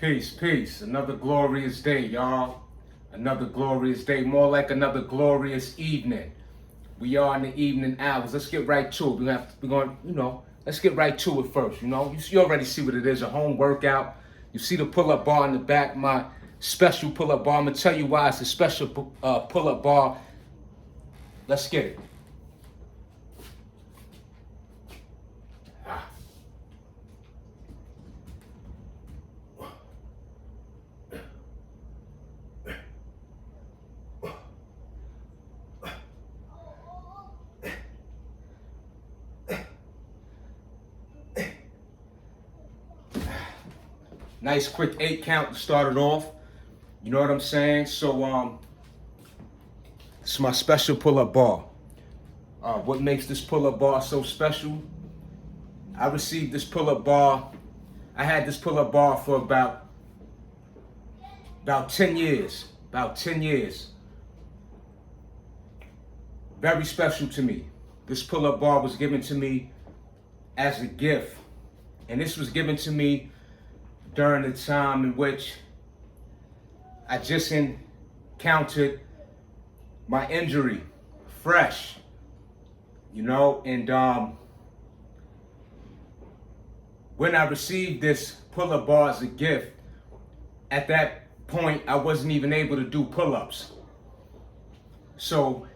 Peace, peace. Another glorious day, y'all. Another glorious day. More like another glorious evening. We are in the evening hours. Let's get right to it. Let's get right to it first. You already see what it is, a home workout. You see the pull-up bar in the back, my special pull-up bar. I'm going to tell you why it's a special pull-up bar. Let's get it. Nice quick 8 count to start it off. You know what I'm saying? So it's my special pull-up bar. What makes this pull-up bar so special? I received this pull-up bar. I had this pull-up bar for about 10 years. About 10 years. Very special to me. This pull-up bar was given to me as a gift. And this was given to me during the time in which I just encountered my injury fresh, and when I received this pull-up bar as a gift, at that point I wasn't even able to do pull-ups. So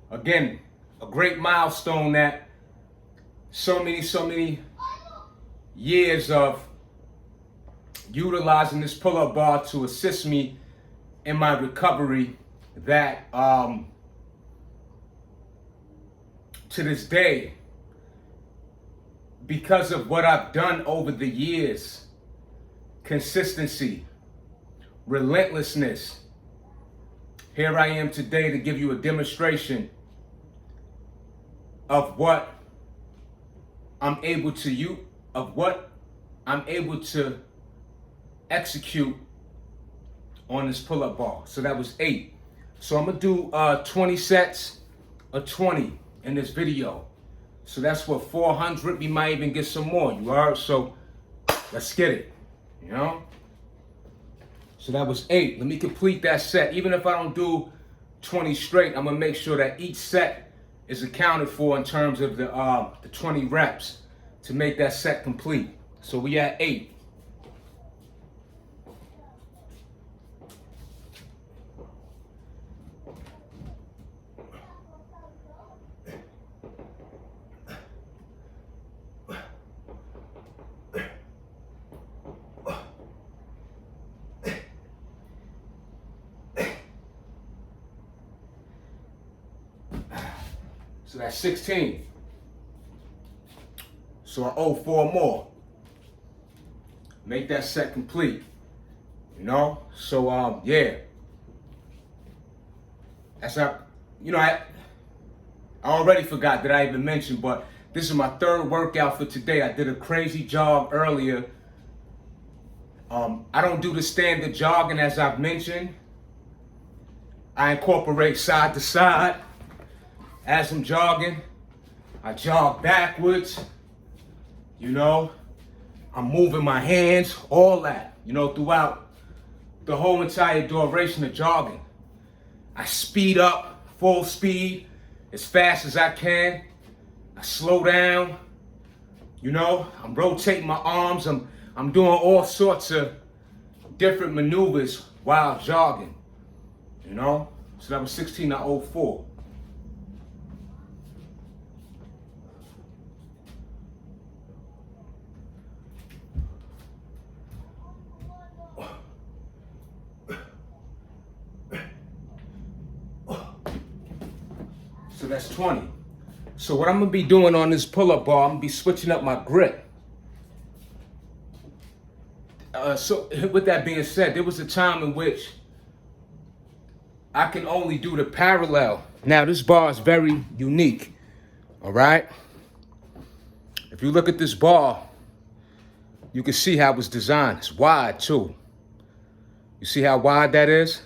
again, a great milestone that so many years of utilizing this pull-up bar to assist me in my recovery that to this day, because of what I've done over the years, consistency, relentlessness, here I am today to give you a demonstration of what I'm able to execute on this pull-up bar. So that was 8. So I'm gonna do 20 sets of 20 in this video. So that's what, 400. We might even get some more, you heard? So let's get it, So that was 8. Let me complete that set. Even if I don't do 20 straight, I'm gonna make sure that each set is accounted for in terms of the 20 reps to make that set complete. So we at 8. So that's 16. So I owe 4 more. Make that set complete. So yeah. I already forgot that I even mentioned, but this is my 3rd workout for today. I did a crazy jog earlier. I don't do the standard jogging as I've mentioned. I incorporate side to side. As I'm jogging, I jog backwards, I'm moving my hands, all that, throughout the whole entire duration of jogging. I speed up, full speed, as fast as I can. I slow down, I'm rotating my arms, I'm doing all sorts of different maneuvers while jogging, So that was 16, I owe 4. So that's 20. So what I'm gonna be doing on this pull-up bar, I'm gonna be switching up my grip. So with that being said, there was a time in which I can only do the parallel. Now this bar is very unique, all right? If you look at this bar, you can see how it's designed. It's wide too. You see how wide that is?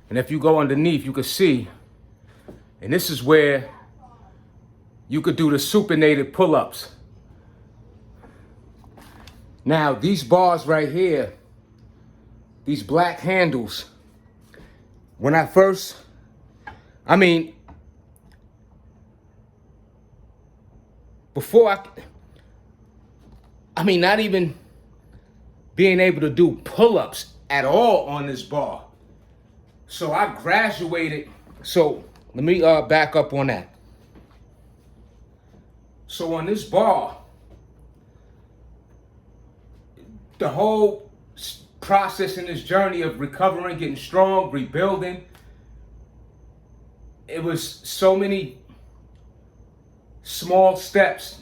And if you go underneath, you can see, and this is where you could do the supinated pull-ups. Now, these bars right here, these black handles, when I first, I mean, before I mean, not even being able to do pull-ups at all on this bar. So I graduated. So let me back up on that. So on this bar, the whole process in this journey of recovering, getting strong, rebuilding, it was so many small steps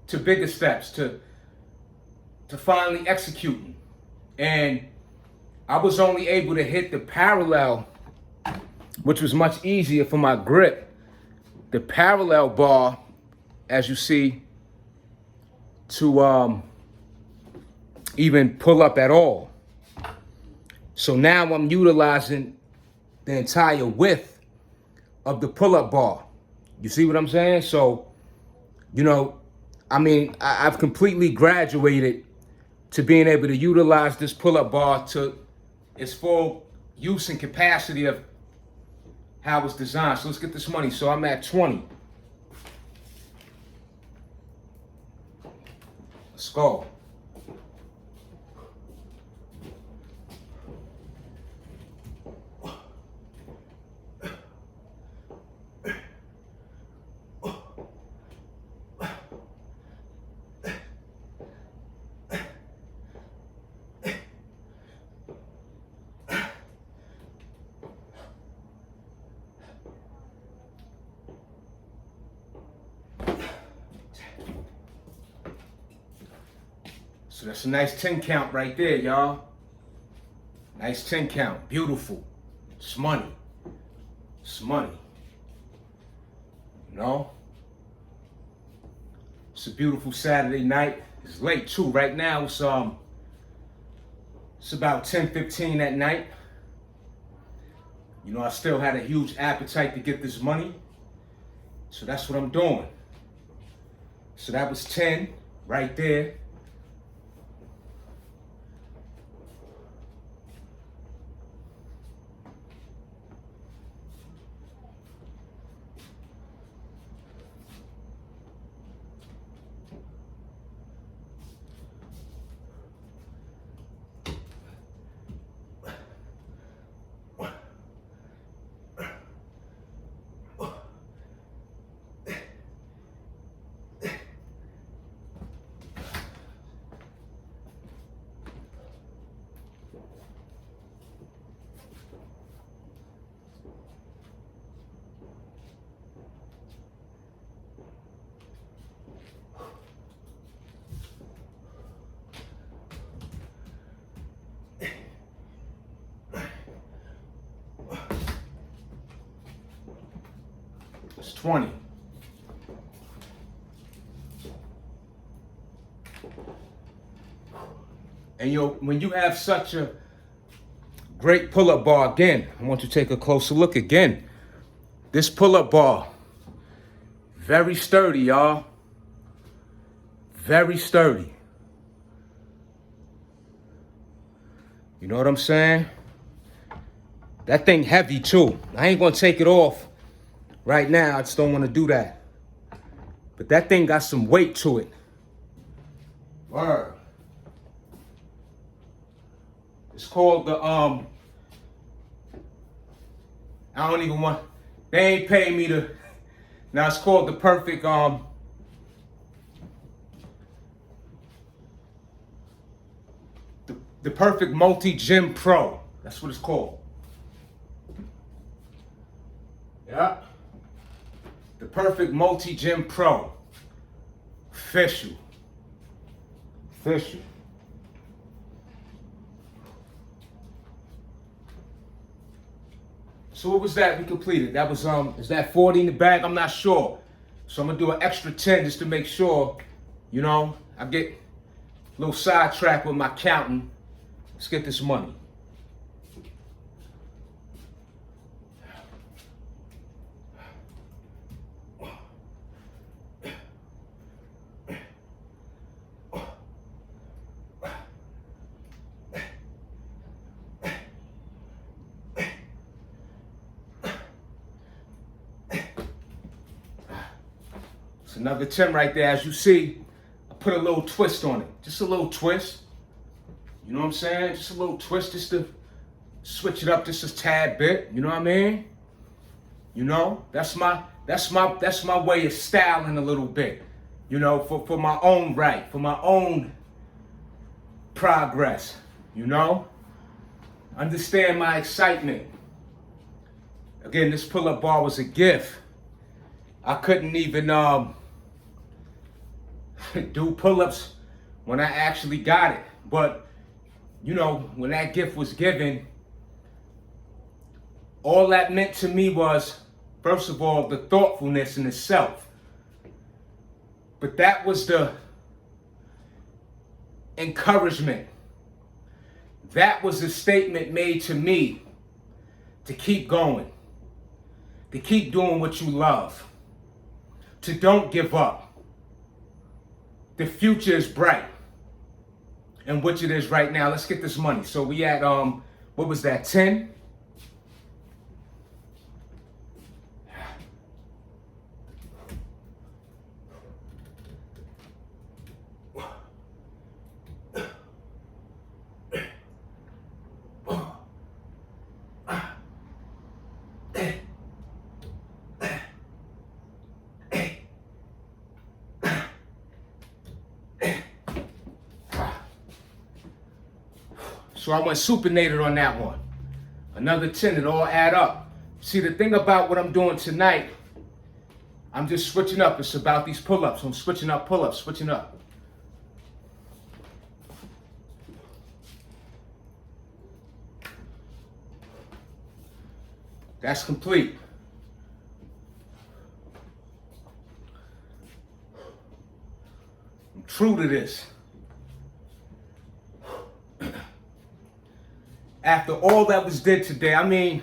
to bigger steps to finally executing. And I was only able to hit the parallel, which was much easier for my grip. The parallel bar, as you see, to even pull up at all. So now I'm utilizing the entire width of the pull-up bar. You see what I'm saying? So, you know, I mean, I've completely graduated to being able to utilize this pull-up bar to its full use and capacity of how it's designed. So let's get this money. So I'm at 20. Let's go. So that's a nice 10 count right there, y'all. Nice 10 count. Beautiful. It's money. It's money. You know? It's a beautiful Saturday night. It's late too. Right now it's about 10:15 at night. You know, I still had a huge appetite to get this money. So that's what I'm doing. So that was 10 right there. It's 20. And when you have such a great pull-up bar, again, I want you to take a closer look again. This pull-up bar, very sturdy, y'all. Very sturdy. You know what I'm saying? That thing heavy too. I ain't gonna take it off right now. I just don't want to do that. But that thing got some weight to it. Word. It's called the I don't even want. They ain't paying me to. Now it's called the Perfect the Perfect Multi Gym Pro. That's what it's called. Yeah. The Perfect Multi Gym Pro. Official. Official. So what was that we completed? That was is that 40 in the bag? I'm not sure. So I'm gonna do an extra 10 just to make sure, you know, I get a little sidetracked with my counting. Let's get this money. another 10 right there. As you see, I put a little twist on it. Just a little twist. You know what I'm saying? Just a little twist just to switch it up just a tad bit. You know what I mean? You know, that's my way of styling a little bit. You know, for my own right, for my own progress. You know? Understand my excitement. Again, this pull-up bar was a gift. I couldn't even do pull-ups when I actually got it. But, you know, when that gift was given, all that meant to me was, first of all, the thoughtfulness in itself. But that was the encouragement. That was the statement made to me to keep going, to keep doing what you love, to don't give up. The future is bright, and which it is right now. Let's get this money. So we at, what was that, 10? So I went supinated on that one. Another 10, it all add up. See, the thing about what I'm doing tonight, I'm just switching up. It's about these pull-ups. I'm switching up pull-ups, switching up. That's complete. I'm true to this. After all that was did today, I mean,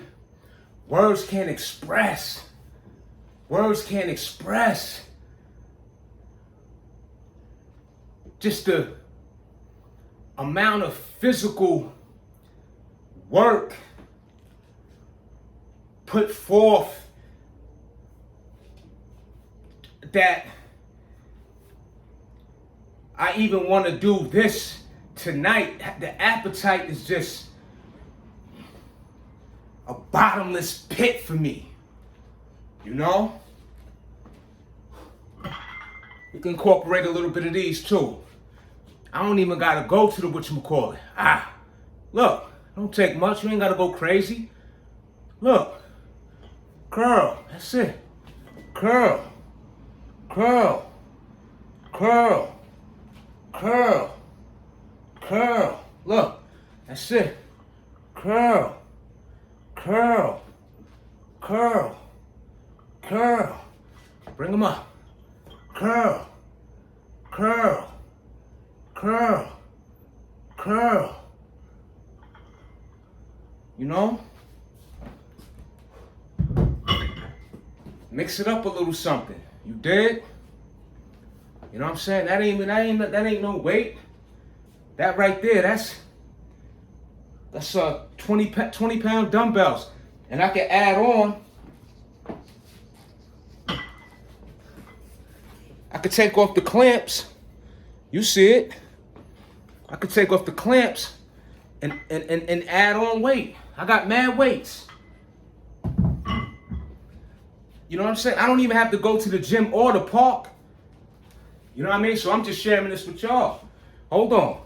words can't express. Words can't express just the amount of physical work put forth that I even want to do this tonight. The appetite is just a bottomless pit for me, you know? You can incorporate a little bit of these too. I don't even gotta go to the whatchamacallit. Look, don't take much, you ain't gotta go crazy. Look, curl, that's it. Curl, curl, curl, curl, curl. Look, that's it. Curl. Curl, curl, curl. Bring them up. Curl, curl, curl, curl. You know? Mix it up a little something. You dig? You know what I'm saying? That ain't no weight. That right there, that's 20-pound dumbbells. And I can add on, I could take off the clamps. You see it. I could take off the clamps and add on weight. I got mad weights. You know what I'm saying? I don't even have to go to the gym or the park. You know what I mean? So I'm just sharing this with y'all. Hold on.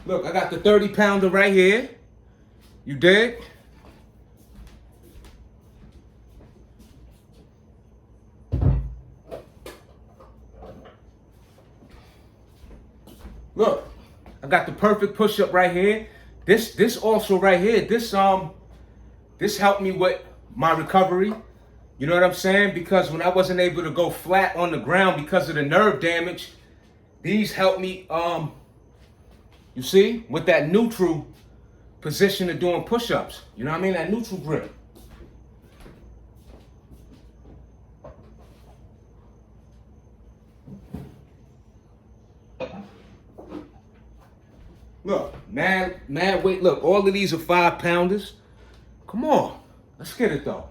Look, I got the 30-pounder right here. You dig? Look, I got the perfect push-up right here. This also right here, this helped me with my recovery. You know what I'm saying? Because when I wasn't able to go flat on the ground because of the nerve damage, these helped me you see, with that neutral position of doing push-ups. You know what I mean? That neutral grip. Look, mad weight. Look, all of these are 5-pounders. Come on, let's get it though.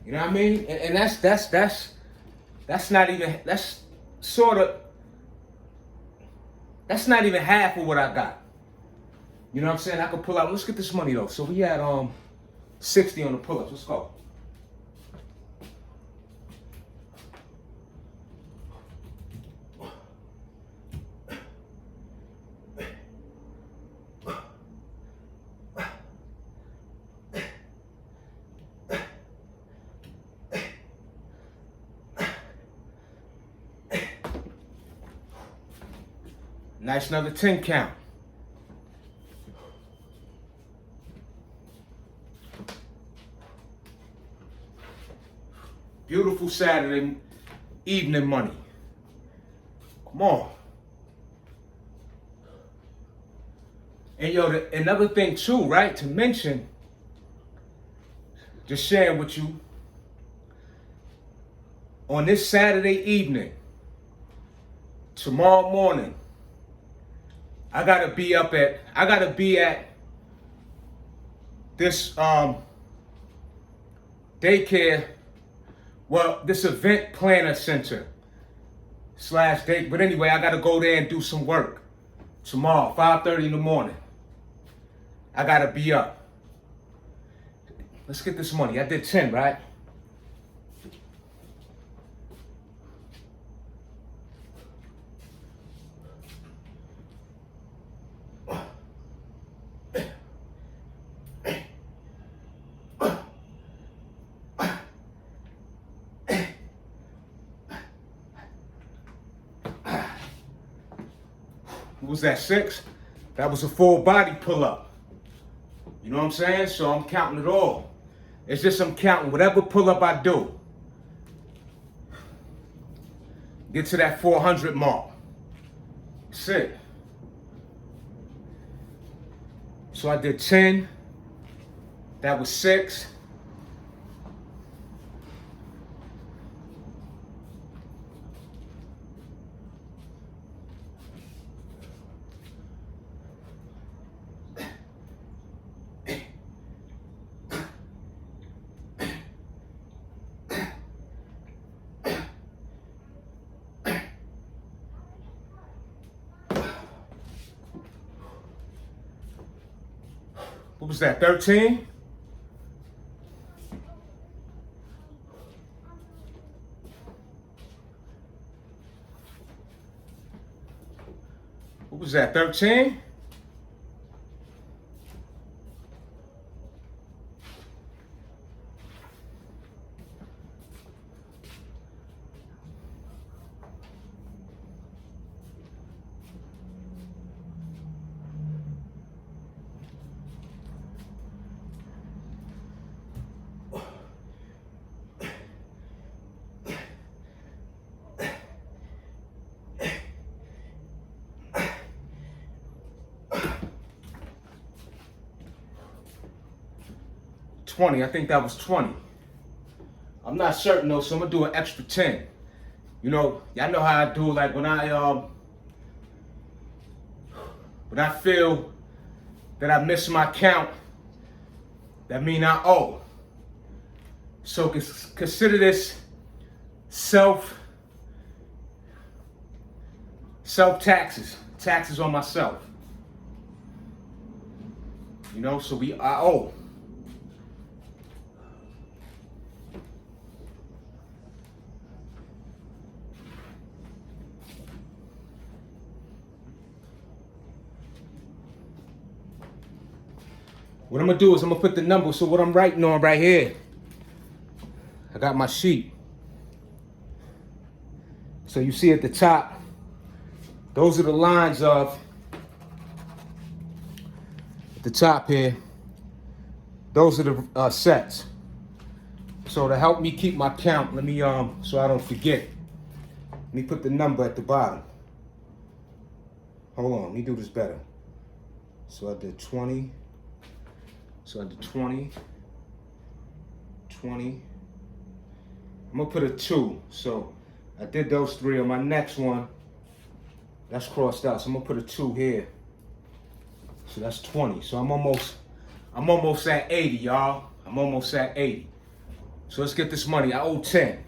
You know what I mean? And that's not even, that's sort of, that's not even half of what I got. You know what I'm saying? I could pull out. Let's get this money though. So we had 60 on the pull-ups. Let's go. Nice, another 10 count. Beautiful Saturday evening money. Come on. And yo, another thing too, right? To mention, just sharing with you, on this Saturday evening, tomorrow morning, I gotta be at this daycare, well, this event planner center / day. But anyway, I gotta go there and do some work tomorrow, 5:30 in the morning. I gotta be up. Let's get this money. I did 10, right? What was that, 6? That was a full body pull-up. You know what I'm saying? So I'm counting it all. It's just I'm counting whatever pull-up I do. Get to that 400 mark. That's it. So I did 10. That was 6. What was that, 13? What was that, 13? I think that was 20. I'm not certain though, so I'm gonna do an extra 10. You know, y'all know how I do. Like when I feel that I miss my count, that mean I owe. So consider this self taxes on myself. You know, so I owe. What I'm gonna do is I'm gonna put the number. So what I'm writing on right here, I got my sheet. So you see at the top, those are the lines of, at the top here, those are the sets. So to help me keep my count, let me, so I don't forget, let me put the number at the bottom. Hold on, let me do this better. So I did 20. So I did 20, 20. I'm gonna put a 2. So I did those 3 on my next one. That's crossed out. So I'm gonna put a 2 here. So that's 20. So I'm almost at 80, y'all. I'm almost at 80. So let's get this money. I owe 10.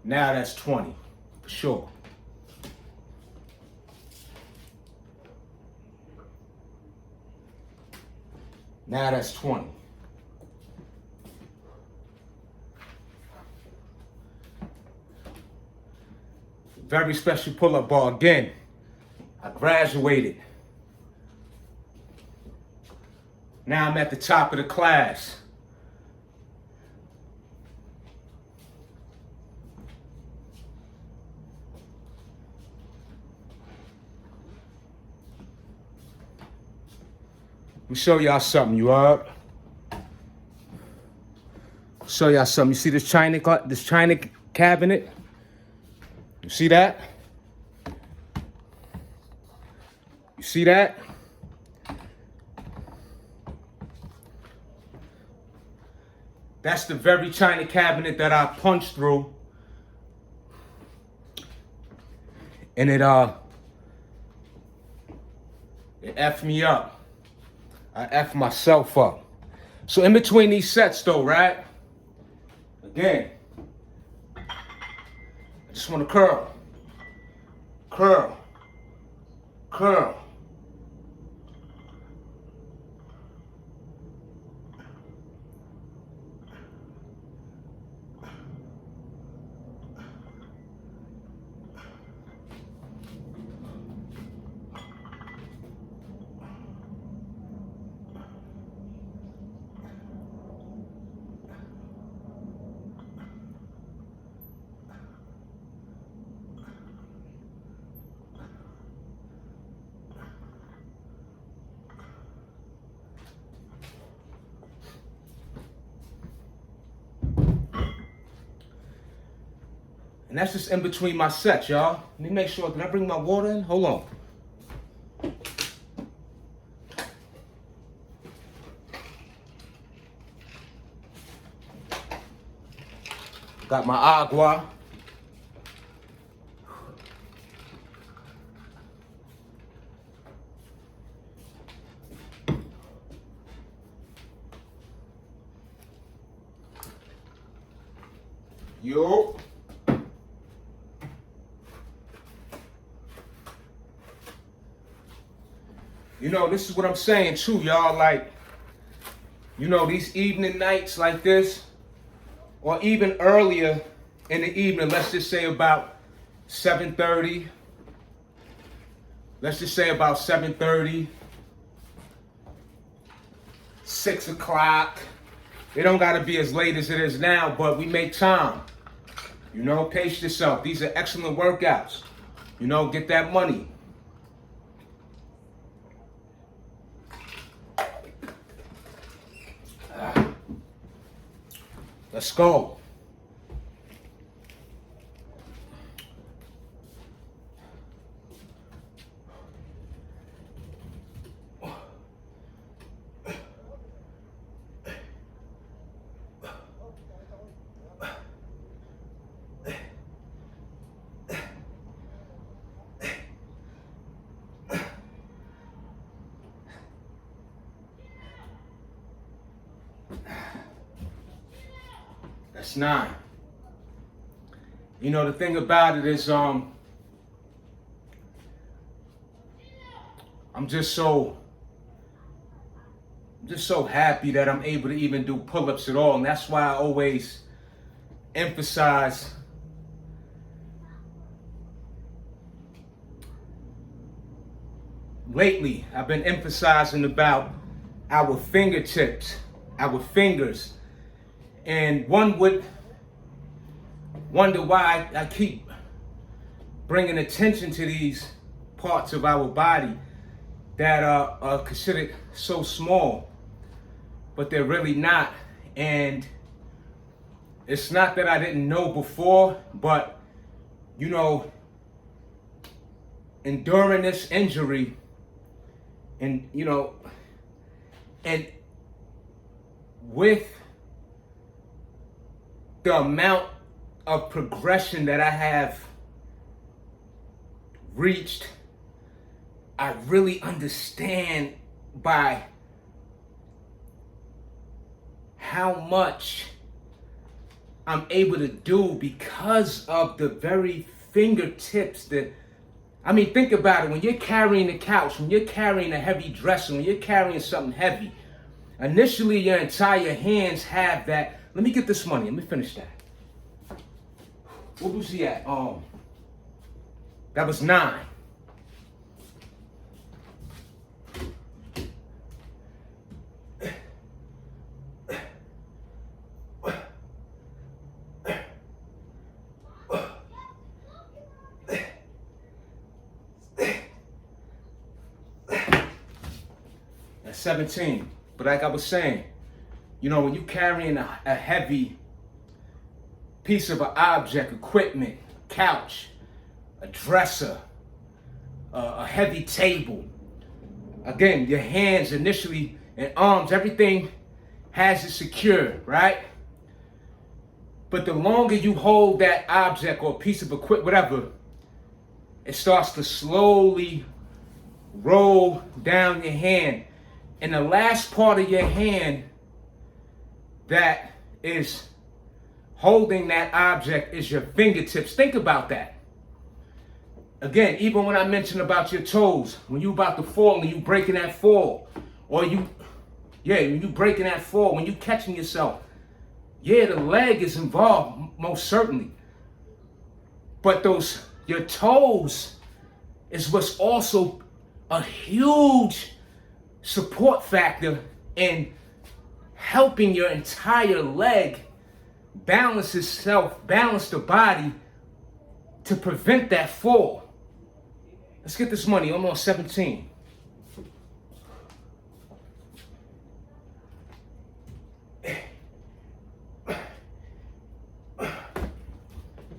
Now that's 20, for sure. Now that's 20. Very special pull-up bar again. I graduated. Now I'm at the top of the class. Let me show y'all something, you heard? Show y'all something. You see this China cabinet? You see that? You see that? That's the very China cabinet that I punched through. And it F'd me up. I F'd myself up. So in between these sets though, right? Again, I just want to curl. Curl. Curl. And that's just in between my sets, y'all. Let me make sure, did I bring my water in? Hold on. Got my agua. Yo. You know, this is what I'm saying too, y'all. Like, you know, these evening nights like this, or even earlier in the evening, let's just say about 7:30. Let's just say about 7:30, 6 o'clock. It don't gotta be as late as it is now, but we make time. You know, pace yourself. These are excellent workouts. You know, get that money. Let's go. That's 9. You know, the thing about it is, I'm just so happy that I'm able to even do pull-ups at all. And that's why I always emphasize lately, I've been emphasizing about our fingertips, our fingers. And one would wonder why I keep bringing attention to these parts of our body that are considered so small, but they're really not. And it's not that I didn't know before, but you know, enduring this injury, and you know, and with the amount of progression that I have reached, I really understand by how much I'm able to do because of the very fingertips that, I mean, think about it. When you're carrying the couch, when you're carrying a heavy dresser, when you're carrying something heavy, initially your entire hands have that. Let me get this money. Let me finish that. What was he at? That was 9. That's 17. But like I was saying, you know, when you're carrying a heavy piece of an object, equipment, couch, a dresser, a heavy table, again, your hands initially and arms, everything has it secure, right? But the longer you hold that object or piece of equipment, whatever, it starts to slowly roll down your hand. And the last part of your hand that is holding that object is your fingertips. Think about that. Again, even when I mentioned about your toes, when you about to fall and you breaking that fall, or when you breaking that fall, when you catching yourself, yeah, the leg is involved, most certainly. But your toes is what's also a huge support factor in helping your entire leg balance itself, balance the body to prevent that fall. Let's get this money. I'm on 17.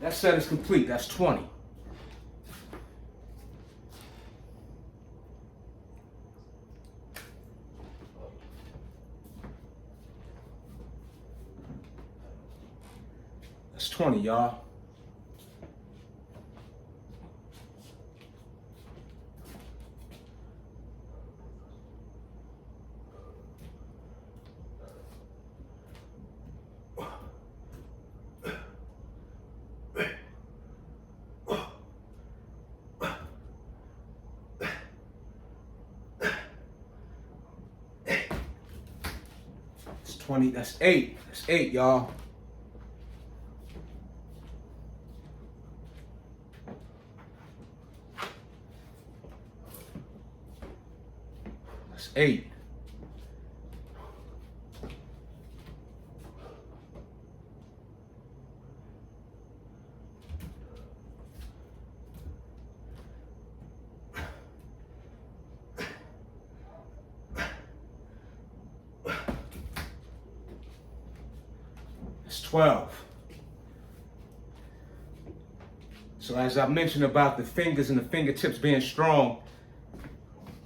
That set is complete. That's 20. That's 20, y'all. That's 20. That's 8. That's 8, y'all. That's 8. That's 12. So as I mentioned about the fingers and the fingertips being strong,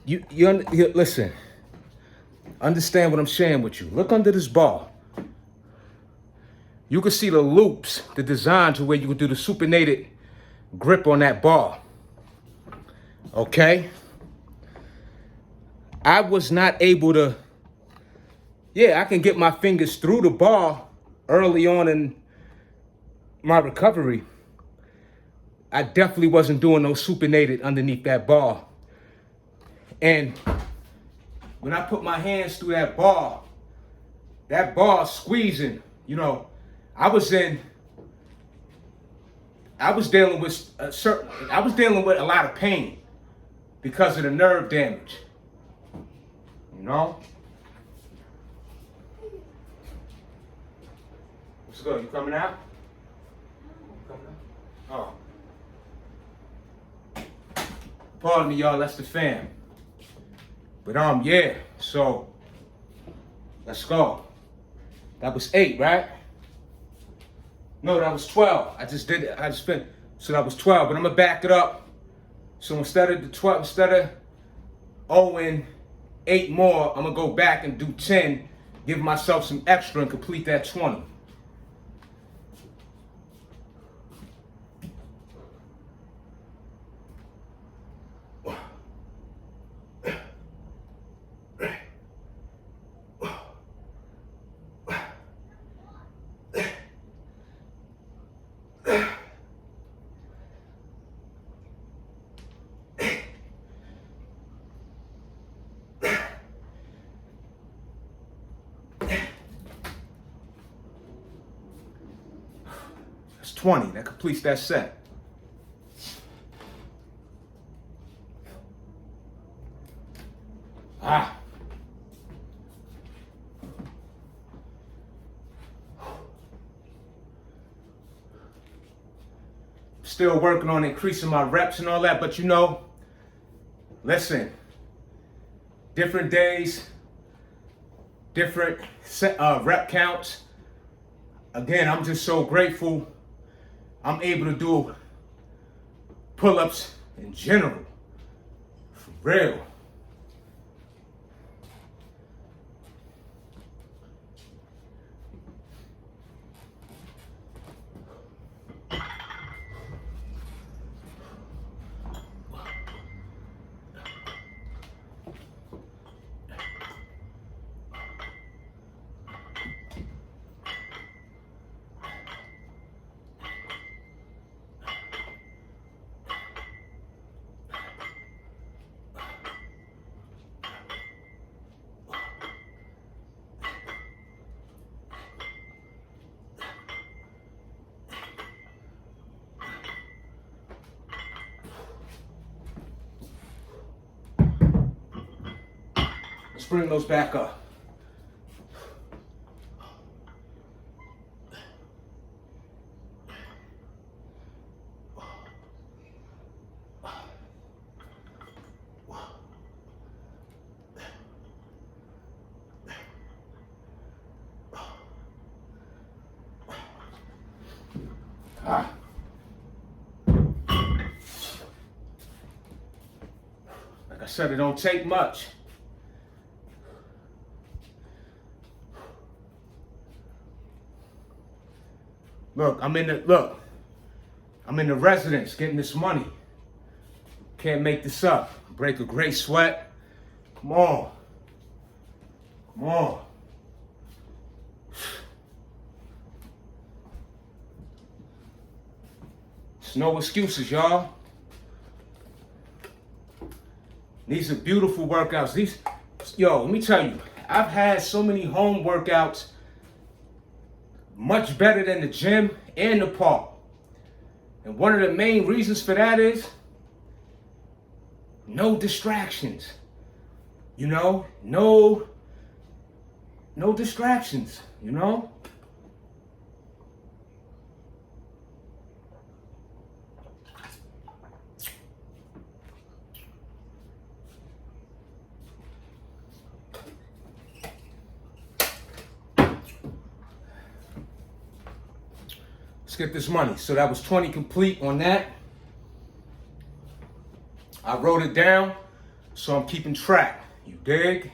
you listen, understand what I'm sharing with you. Look under this bar. You can see the loops, the design to where you can do the supinated grip on that bar. Okay? I was not able to, I can get my fingers through the bar early on in my recovery. I definitely wasn't doing no supinated underneath that bar. And when I put my hands through that bar squeezing, you know, I was dealing with a lot of pain because of the nerve damage. You know? What's good? You coming out? Coming out? Oh. Pardon me, y'all, that's the fam. But yeah, so let's go. That was 8, right? No, that was 12. I just spent, so that was 12, but I'm gonna back it up. So instead of owing 8 more, I'm gonna go back and do 10, give myself some extra and complete that 20. That's 20. That completes that set. Ah. Still working on increasing my reps and all that, but you know, listen, different days, different rep counts. Again, I'm just so grateful I'm able to do pull-ups in general. For real. Let's bring those back up. Ah. Like I said, it don't take much. Look, I'm in the residence getting this money. Can't make this up. Break a great sweat. Come on. Come on. There's no excuses, y'all. These are beautiful workouts. Let me tell you, I've had so many home workouts much better than the gym and the park. And one of the main reasons for that is no distractions. You know, no distractions, you know? Let's get this money. So that was 20 complete on that. I wrote it down, so I'm keeping track. You dig?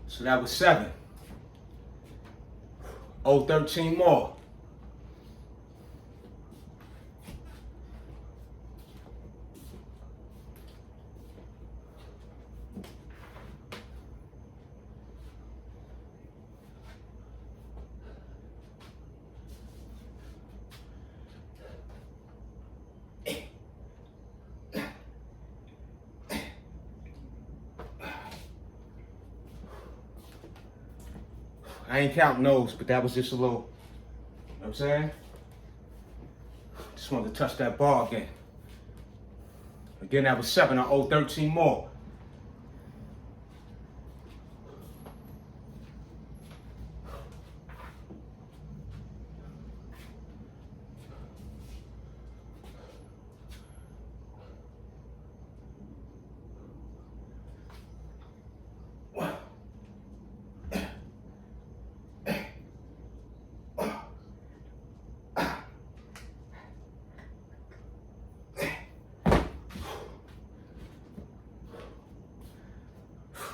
So that was 7. Oh, 13 more. I ain't counting those, but that was just a little, you know what I'm saying? Just wanted to touch that bar again. Again, that was 7. I owe 13 more.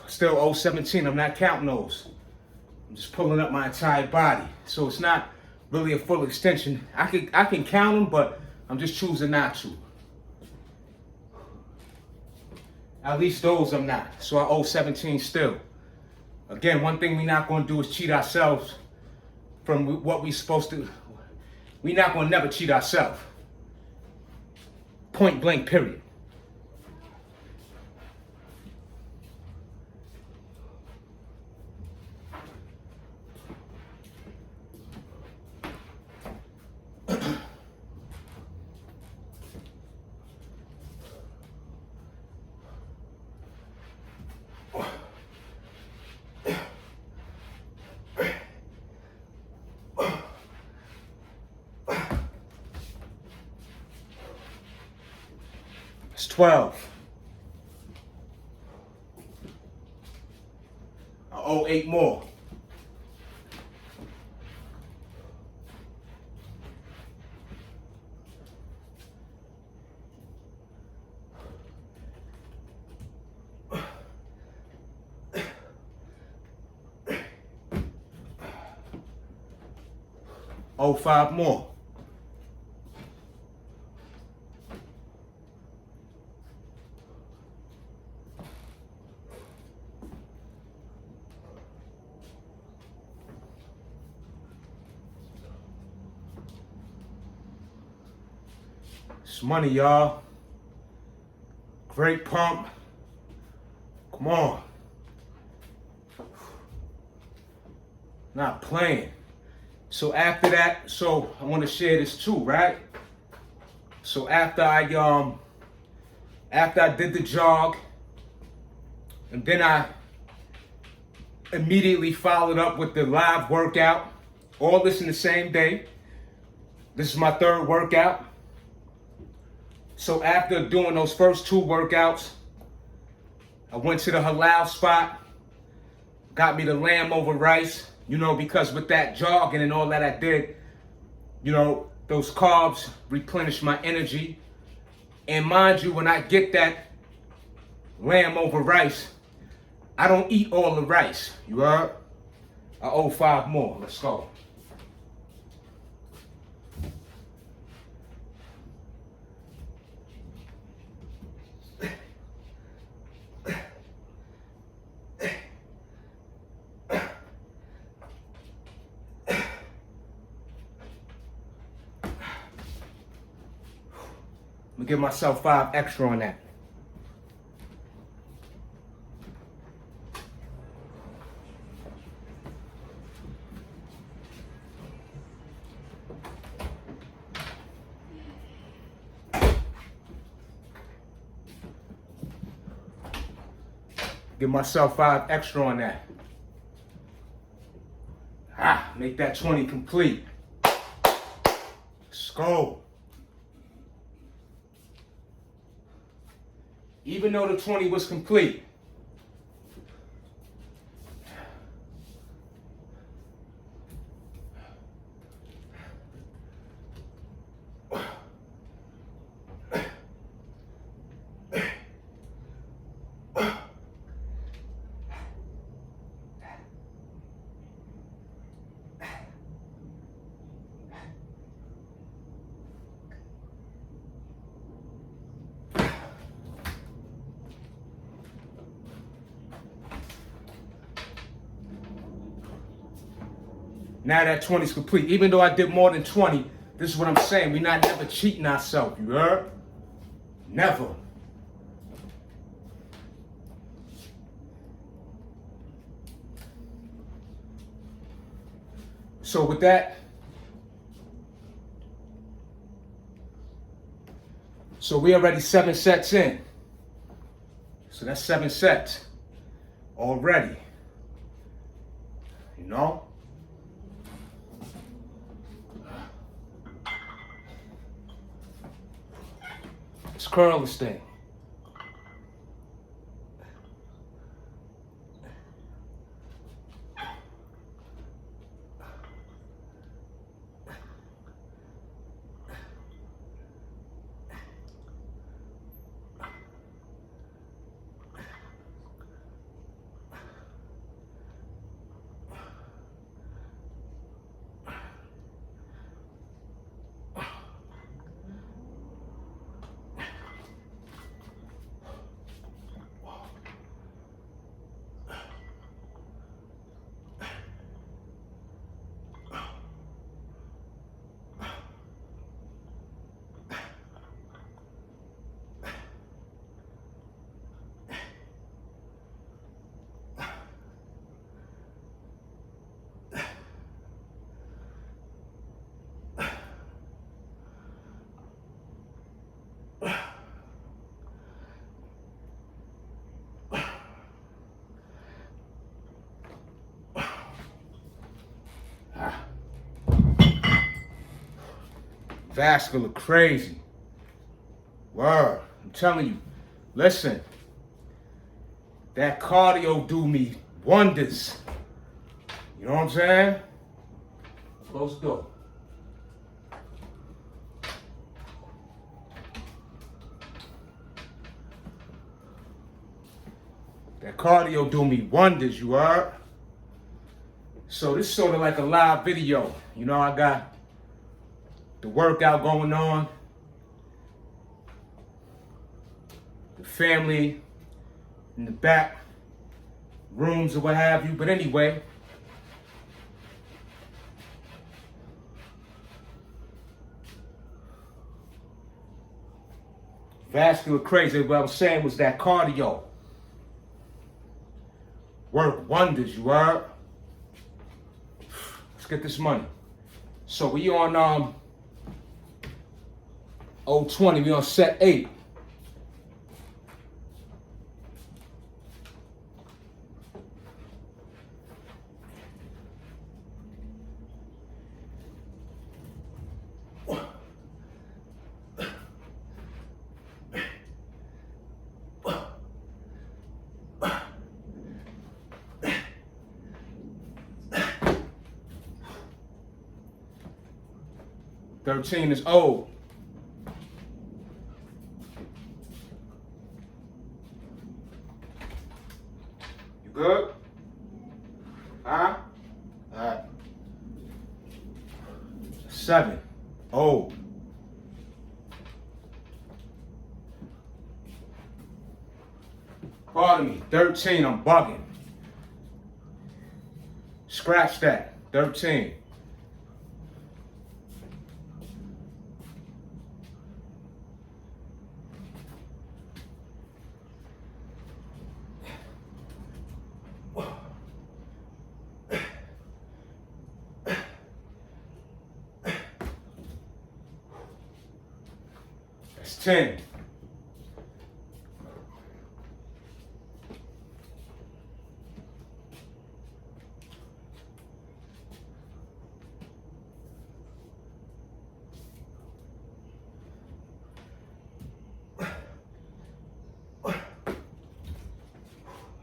Still owe 17. I'm not counting those. I'm just pulling up my entire body. So it's not really a full extension. I can count them, but I'm just choosing not to. At least those I'm not. So I owe 17 still. Again, one thing we're not going to do is cheat ourselves from what we're supposed to. We're not going to never cheat ourselves. Point blank, period. It's 12. I owe 8 more. Owe 5 more. It's money, y'all. Great pump. Come on. Not playing. So after that, I want to share this too, right? So after I did the jog, and then I immediately followed up with the live workout, all this in the same day. This is my 3rd workout. So after doing those first 2 workouts, I went to the halal spot, got me the lamb over rice, because with that jogging and all that I did, those carbs replenish my energy. And mind you, when I get that lamb over rice, I don't eat all the rice, you heard? I owe 5 more, let's go. I'm gonna give myself 5 extra on that. Give myself 5 extra on that. Make that 20 complete. Let's go. Even though the 20 was complete, now that 20 is complete. Even though I did more than 20, this is what I'm saying. We're not never cheating ourselves, you heard? Never. So with that, so we already 7 sets in. So that's 7 sets already. You know? Let's curl this thing. Vascular crazy. Word. I'm telling you. Listen. That cardio do me wonders. You know what I'm saying? Close the door. That cardio do me wonders, you heard? So this is sort of like a live video. You know, I got the workout going on. The family in the back rooms or what have you. But anyway, vascular crazy. What I was saying was that cardio work wonders, you heard? Let's get this money. So we on 020, we on set 8. $13 is old. You good? Huh? Alright. 7. Old. Pardon me. 13. I'm bugging. Scratch that. 13. That's 10.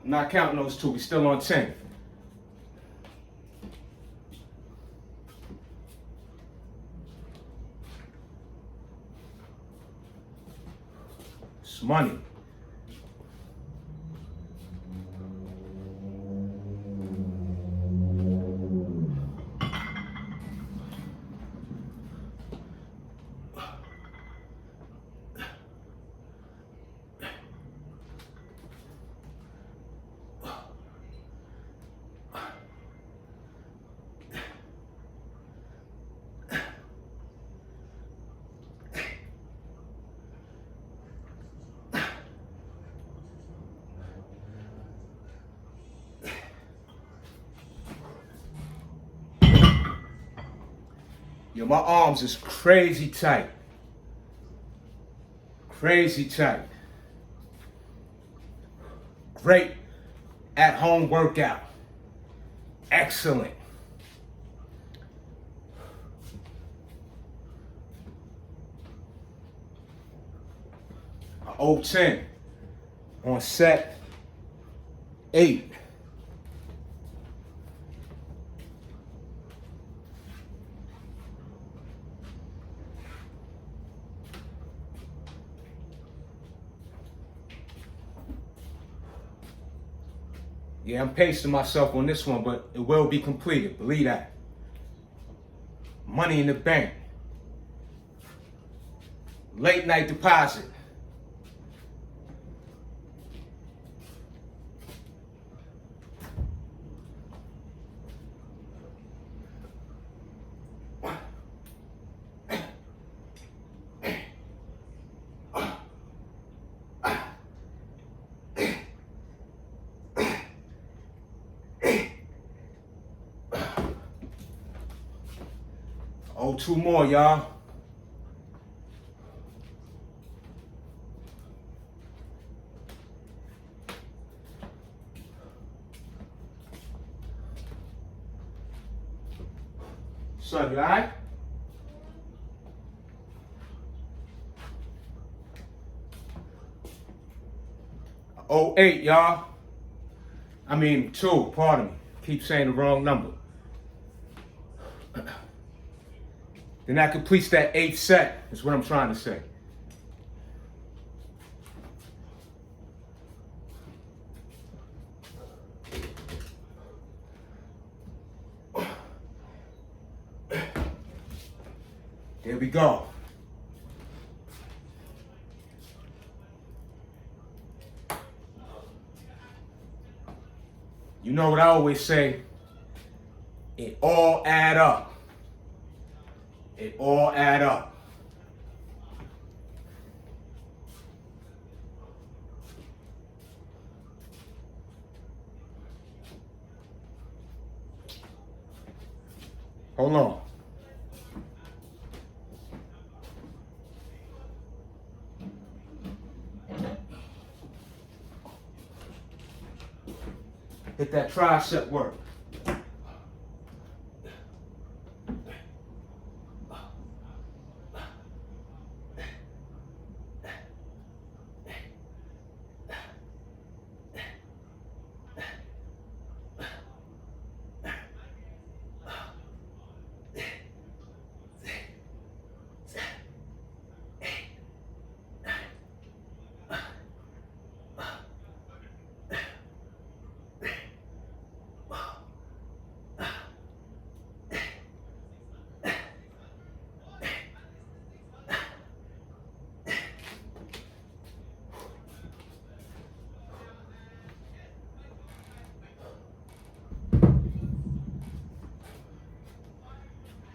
I'm not counting those two. We still on 10. It's money. Yo, my arms is crazy tight. Crazy tight. Great at-home workout. Excellent. A 0-10 on set 8. Yeah, I'm pacing myself on this one, but it will be completed. Believe that. Money in the bank. Late night deposit. Oh, 2 more, y'all. Son, you all right? Oh, 8, y'all. I mean, 2, pardon me. Keep saying the wrong number. Then that completes that 8th set, is what I'm trying to say. There we go. You know what I always say? It all add up. It all add up. Hold on. Hit that tricep work.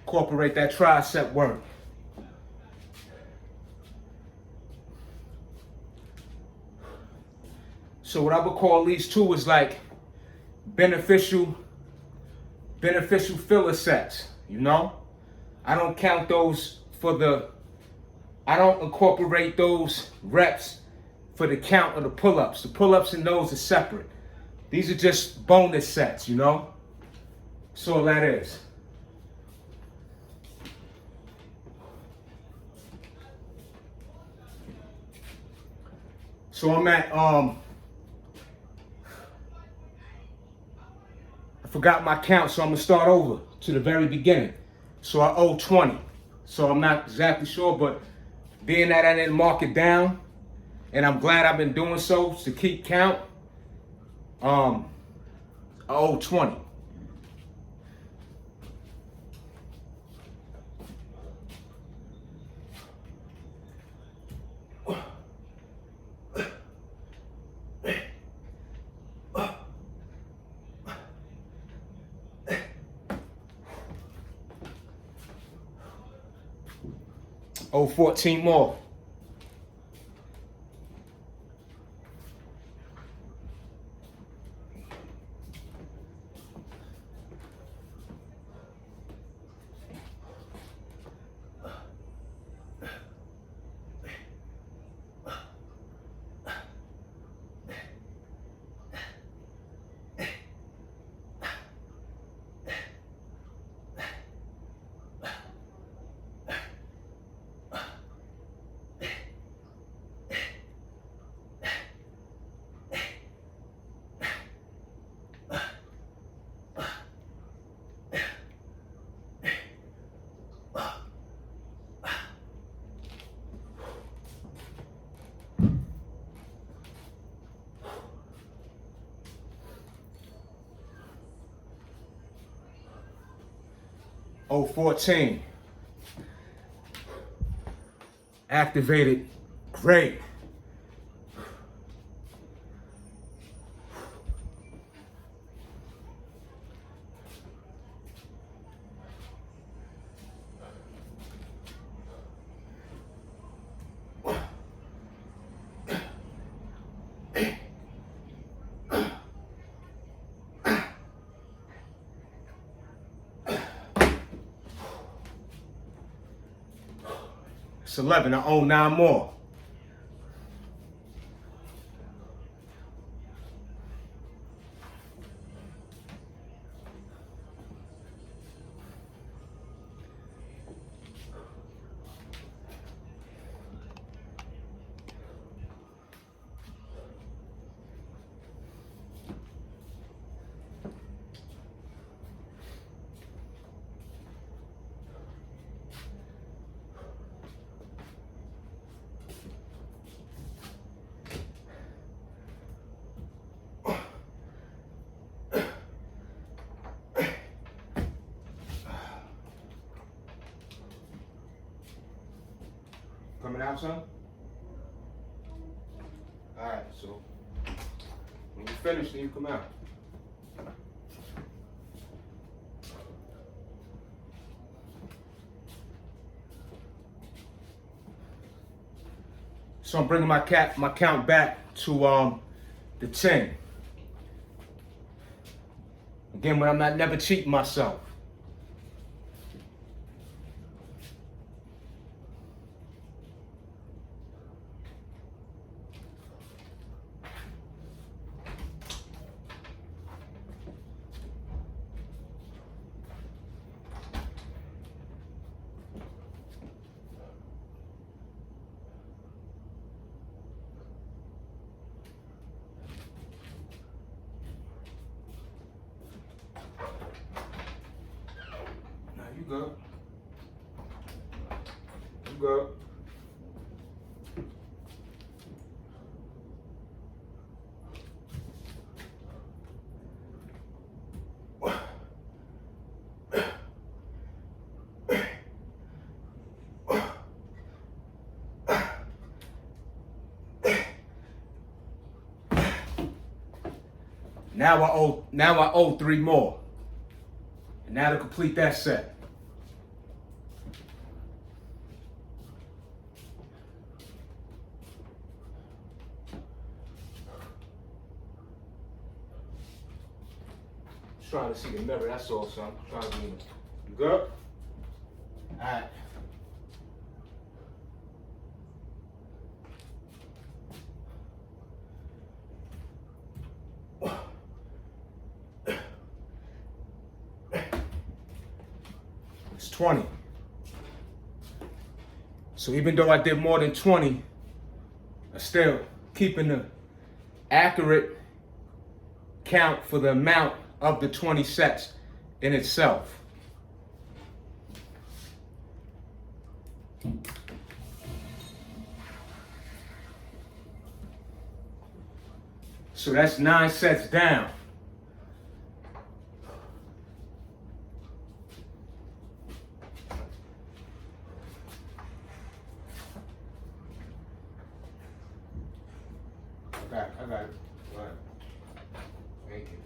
Incorporate that tricep work. So what I would call these two is like beneficial filler sets, you know? I don't count those I don't incorporate those reps for the count of the pull-ups. The pull-ups and those are separate. These are just bonus sets, you know? That's all that is. So I'm at, I forgot my count, so I'm gonna start over to the very beginning. So I owe 20. So I'm not exactly sure, but being that I didn't mark it down, and I'm glad I've been doing so to keep count, I owe 20. Oh, 14 more. 014. Activated. Great. It's 11. I own 9 more. Coming out, son? Alright, so when you finish, then you come out. So I'm bringing my count back to the 10. Again, when I'm not never cheating myself. You go. You go. Now I owe 3 more. And now to complete that set. Just trying to see the mirror, that's all, son. I'm trying to be. You good? Alright. It's 20. So even though I did more than 20, I'm still keeping the accurate count for the amount of the 20 sets in itself. So that's 9 sets down. I got it. All right. Thank you.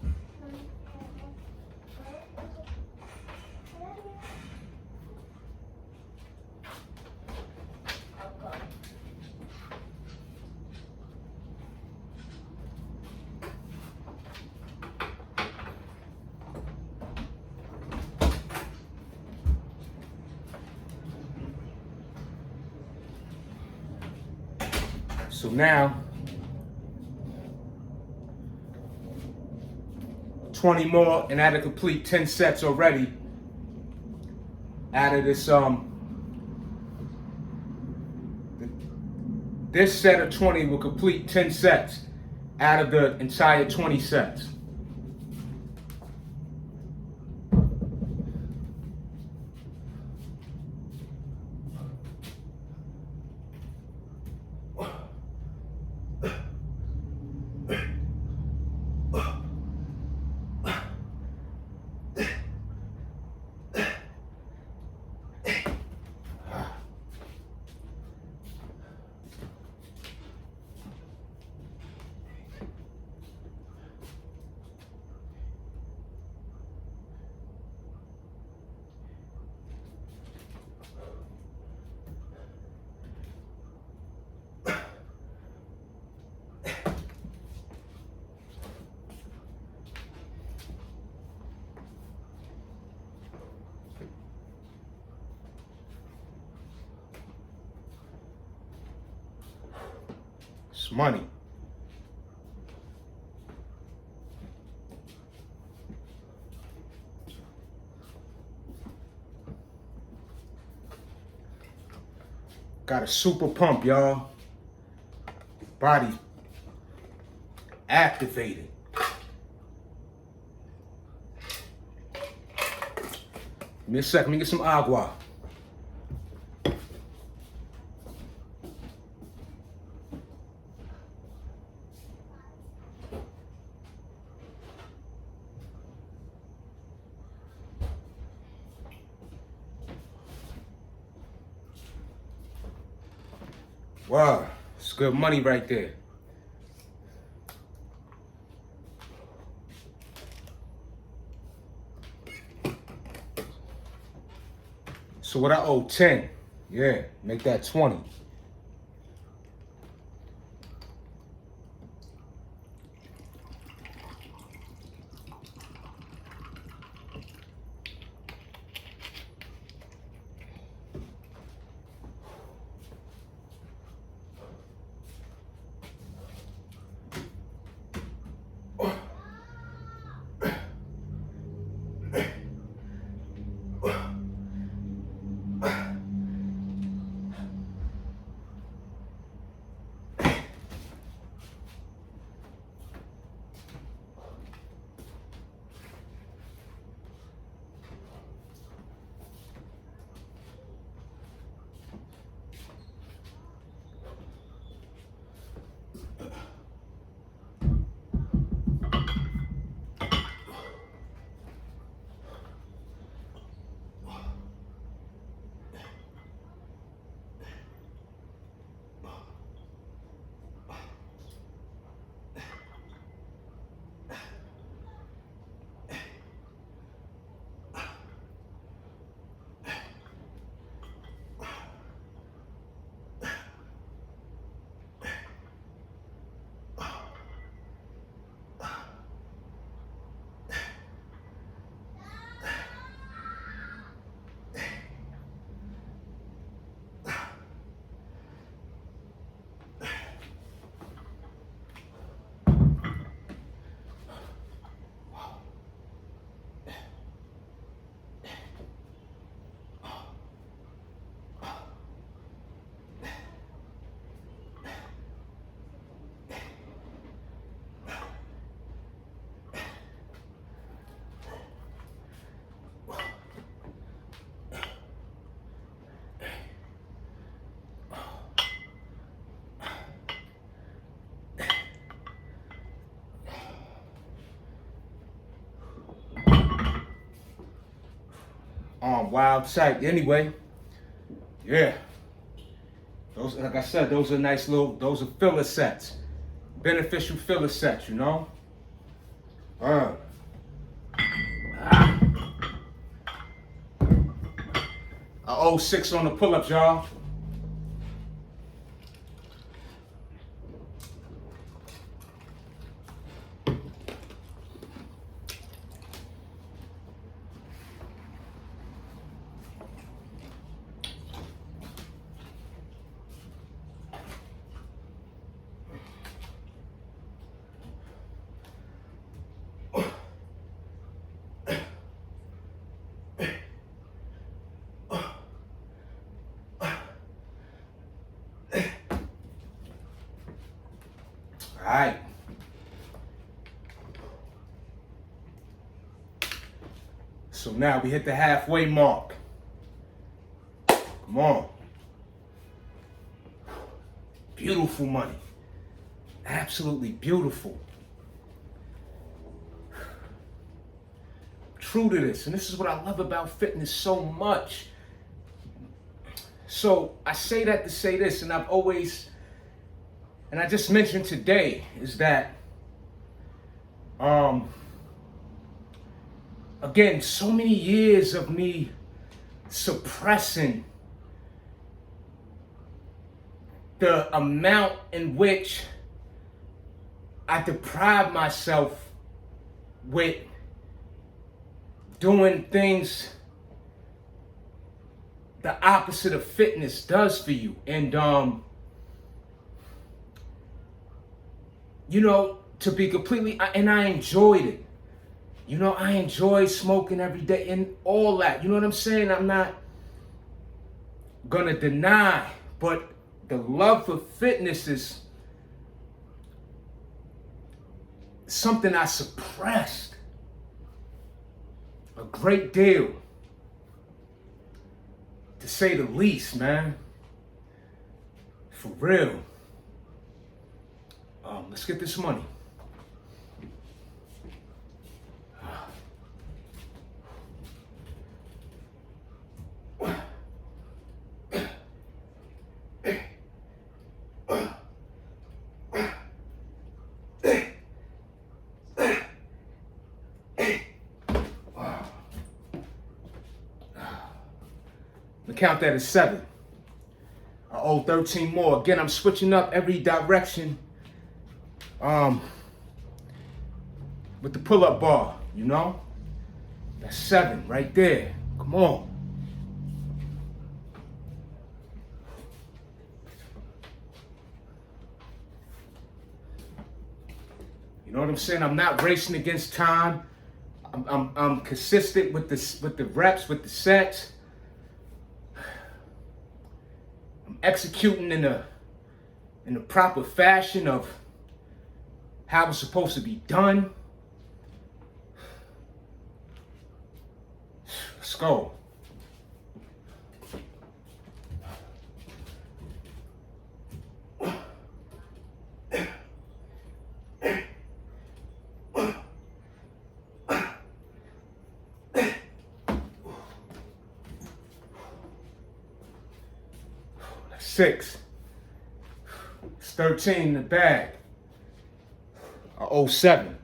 So now, 20 more, and I had to complete 10 sets already out of this this set of 20 will complete 10 sets out of the entire 20 sets. money. Got a super pump, y'all. Body activated. Give me a second, let me get some agua. Wow, it's good money right there. So what I owe 10, yeah, make that 20. Wild sight. Anyway, yeah. Those, like I said, those are nice little, those are filler sets. Beneficial filler sets, you know? I owe 6 on the pull-ups, y'all. All right. So now we hit the halfway mark. Come on. Beautiful money. Absolutely beautiful. True to this, and this is what I love about fitness so much. So I say that to say this, and I've always, and I just mentioned today, is that, again, so many years of me suppressing the amount in which I deprive myself with doing things the opposite of fitness does for you. And you know, to be completely, and I enjoyed it. You know, I enjoy smoking every day and all that. You know what I'm saying? I'm not gonna deny, but the love for fitness is something I suppressed a great deal, to say the least, man. For real. Let's get this money. Count that as 7. I owe 13 more. Again, I'm switching up every direction with the pull-up bar, you know? That's 7 right there. Come on. You know what I'm saying? I'm not racing against time. I'm consistent with the reps, with the sets. Executing in the proper fashion of how it's supposed to be done. Let's go. That's 6. It's 13 in the bag. I owe 7.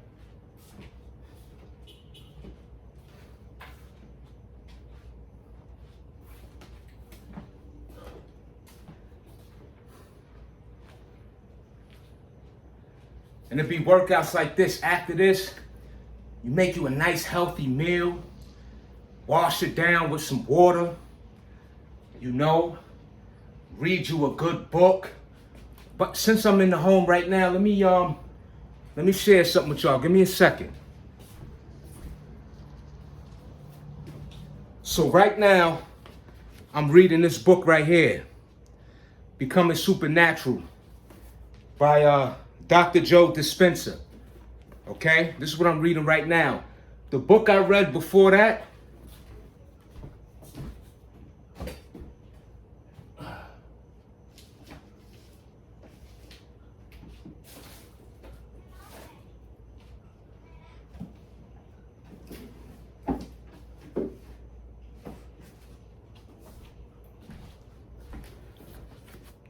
And it'd be workouts like this. After this, you make you a nice healthy meal, wash it down with some water, you know, read you a good book. But since I'm in the home right now, let me share something with y'all. Give me a second. So right now, I'm reading this book right here, Becoming Supernatural, by Dr. Joe Dispenza. Okay? This is what I'm reading right now. The book I read before that,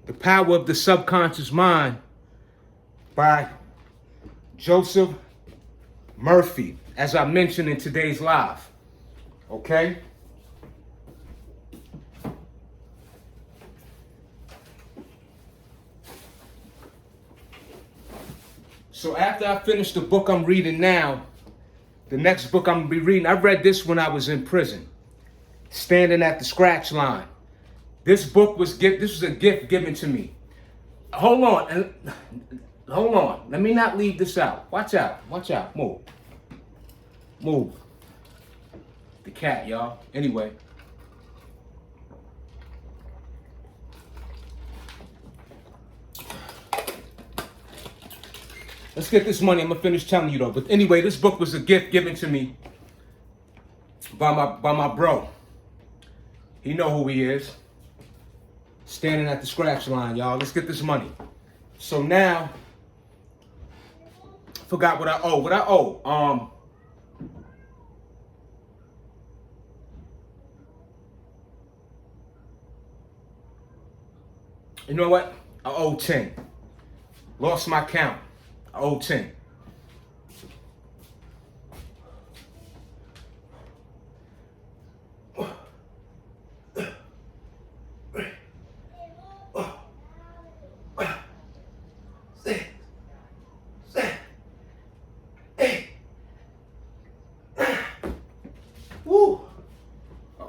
The Power of the Subconscious Mind, by Joseph Murphy, as I mentioned in today's live. Okay? So after I finish the book I'm reading now, the next book I'm gonna be reading, I read this when I was in prison, Standing at the Scratch Line. This book was a gift given to me. Hold on. Let me not leave this out. Watch out. Move. The cat, y'all. Anyway. Let's get this money. I'm gonna finish telling you though. But anyway, this book was a gift given to me by my bro. He know who he is. Standing at the scratch line, y'all. Let's get this money. So now, forgot what I owe. What I owe? You know what? I owe 10. Lost my count. I owe 10.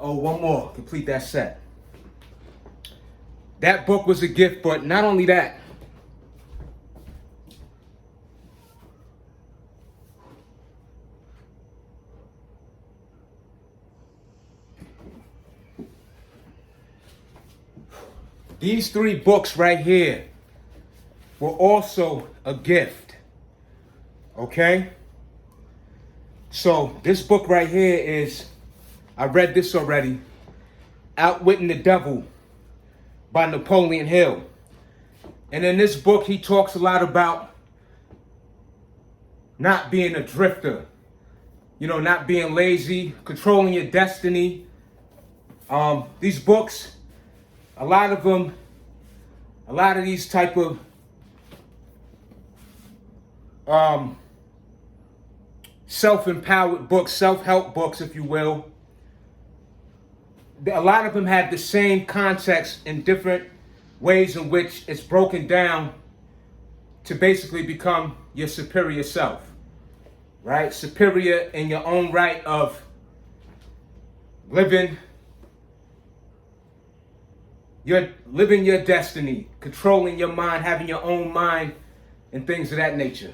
Oh, one more. Complete that set. That book was a gift, but not only that. These 3 books right here were also a gift. Okay? So this book right here is, I read this already, Outwitting the Devil by Napoleon Hill. And in this book, he talks a lot about not being a drifter, not being lazy, controlling your destiny. These books, a lot of these type of self-empowered books, self-help books, if you will, a lot of them have the same context in different ways in which it's broken down to basically become your superior self, right? Superior in your own right of living your destiny, controlling your mind, having your own mind, and things of that nature.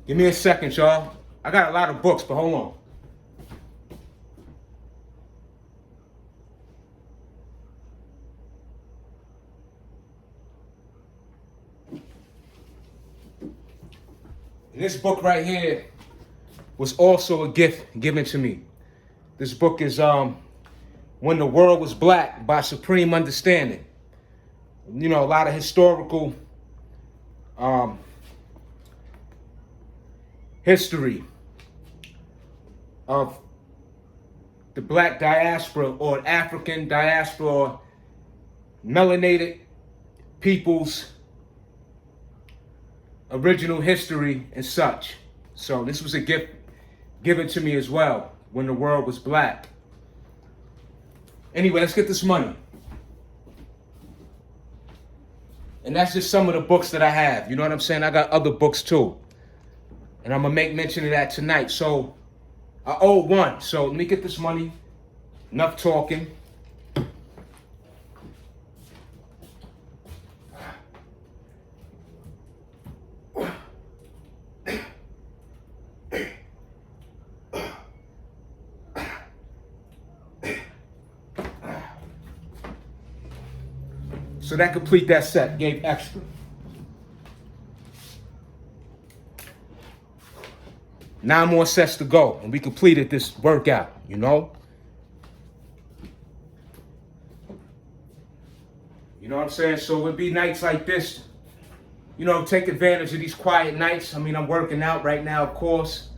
Give me a second, y'all. I got a lot of books, but hold on. And this book right here was also a gift given to me. This book is When the World Was Black by Supreme Understanding. A lot of historical history of the black diaspora or African diaspora, or melanated people's original history and such. So this was a gift given to me as well, When the World Was Black. Anyway, let's get this money. And that's just some of the books that I have. You know what I'm saying? I got other books too. And I'm going to make mention of that tonight. So I owe one. So let me get this money. Enough talking. So that complete that set. Gave extra. Nine more sets to go, and we completed this workout, You know what I'm saying? So it would be nights like this, take advantage of these quiet nights. I mean, I'm working out right now, of course.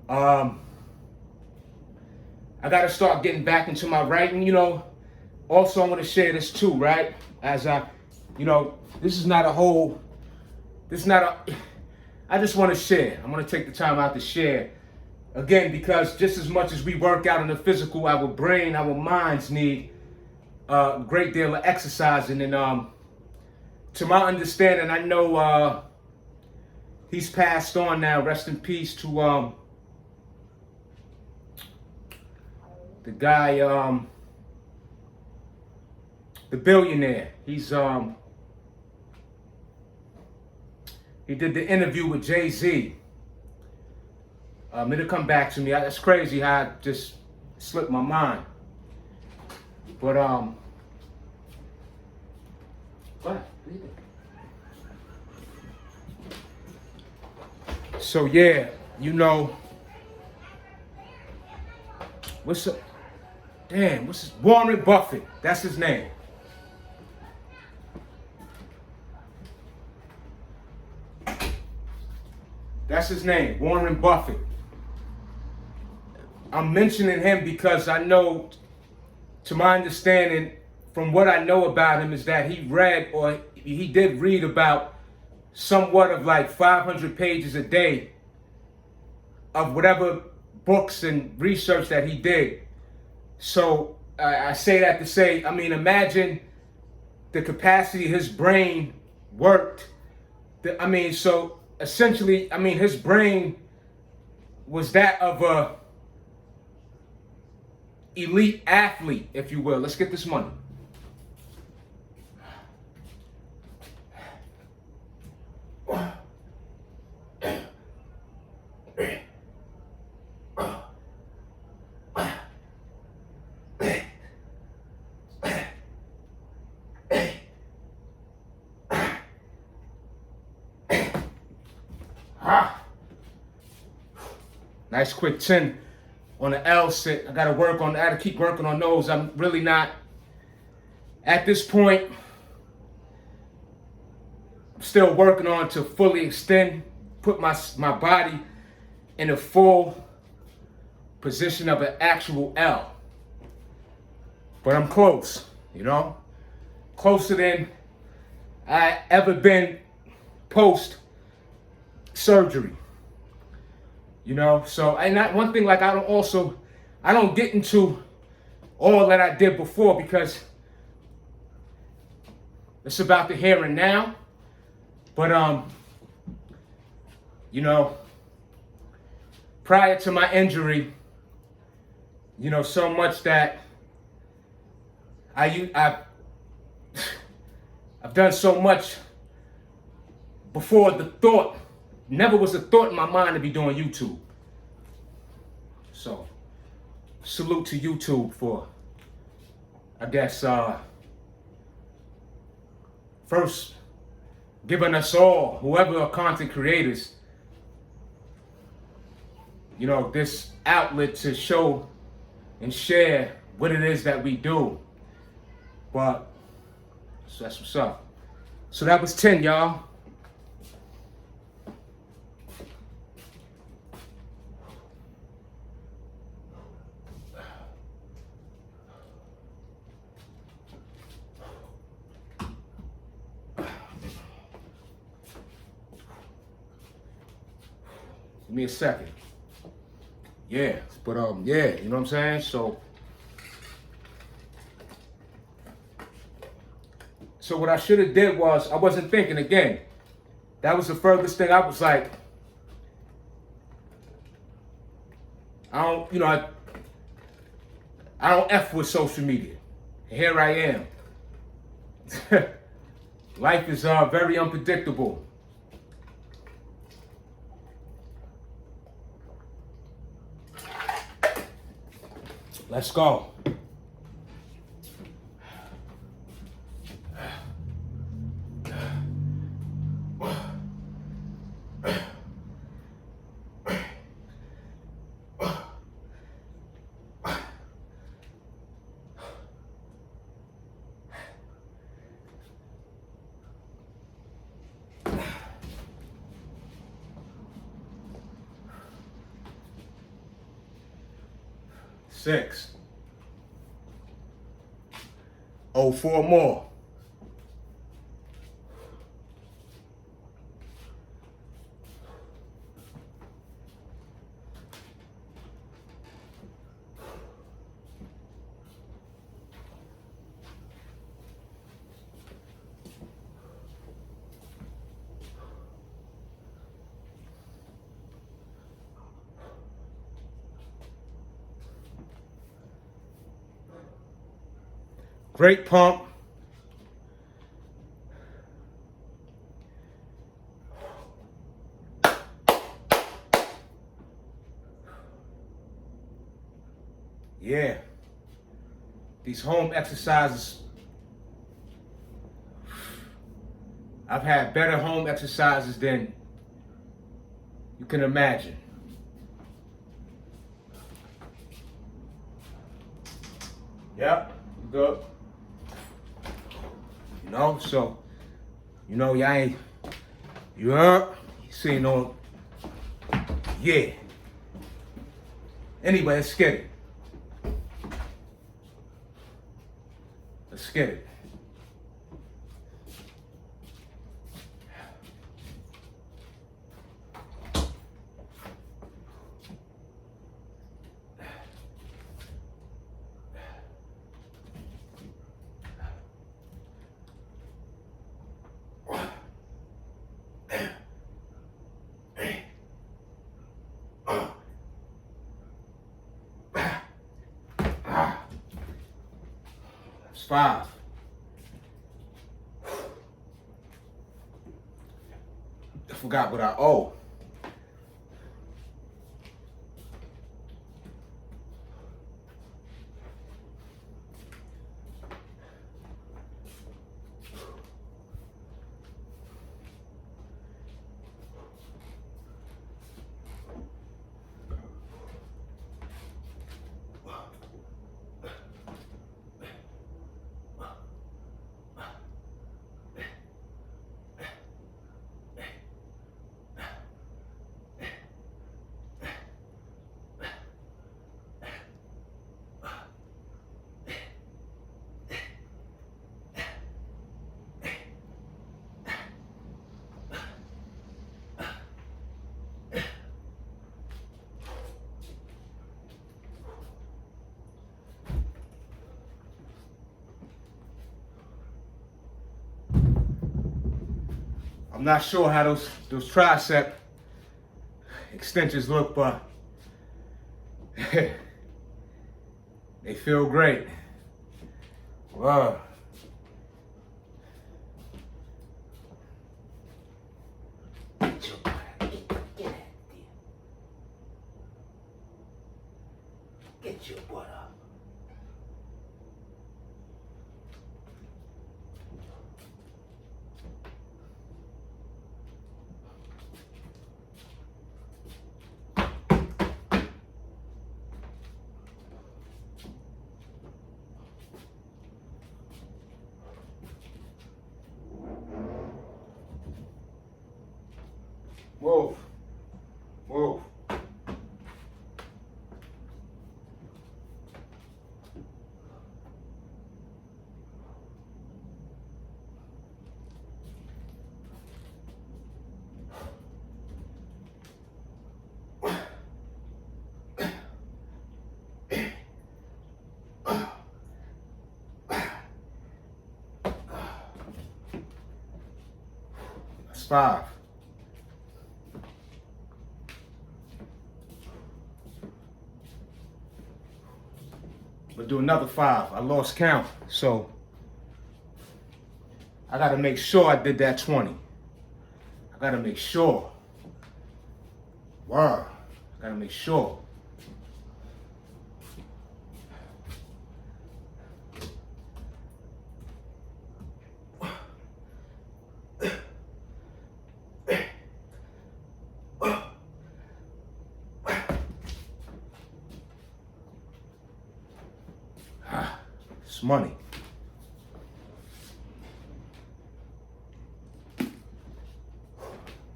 I got to start getting back into my writing, Also, I'm going to share this too, right? As this is not a whole, I just want to share. I'm going to take the time out to share. Again, because just as much as we work out in the physical, our brain, our minds need a great deal of exercising. And to my understanding, I know he's passed on now. Rest in peace to the guy, the billionaire. He did the interview with Jay-Z. It'll come back to me. That's crazy how it just slipped my mind. But what? So yeah, what's up? Damn, what's his? Warren Buffett. That's his name. That's his name, Warren Buffett. I'm mentioning him because I know, to my understanding, from what I know about him, is that he did read about somewhat of like 500 pages a day of whatever books and research that he did. So I say that to say, I mean, imagine the capacity his brain worked. So essentially, his brain was that of a elite athlete, if you will. Let's get this money. Nice quick 10 on the L sit. I gotta keep working on those. I'm really not, at this point, I'm still working on to fully extend, put my body in a full position of an actual L. But I'm close, you know? Closer than I ever been post surgery. You know, so and that one thing, like I don't get into all that I did before because it's about the here and now. But you know, prior to my injury, you know, so much that I've done so much before the thought. Never was a thought in my mind to be doing YouTube. So, salute to YouTube for, I guess, first giving us all, whoever are content creators, you know, this outlet to show and share what it is that we do. But, so that's what's up. So that was 10, y'all. Give me a second. Yeah, but yeah, you know what I'm saying? So what I should have did was, I wasn't thinking again. That was the furthest thing. I was like, I don't F with social media. Here I am. Life is very unpredictable. Let's go. Six. Oh, four more. Great pump. Yeah. These home exercises, I've had better home exercises than you can imagine. Yep, good. You know, so, you know, y'all ain't, you seen on, yeah. Anyway, let's get it. Let's get it. Ah. 5. I forgot what I owe. I'm not sure how those tricep extensions look, but they feel great. Wow. Get your butt out. Get out there. Get your butt up. Move. Move. That's 5. We'll do another 5. I lost count, so I gotta make sure I did that 20. I gotta make sure. Wow. I gotta make sure. It's money.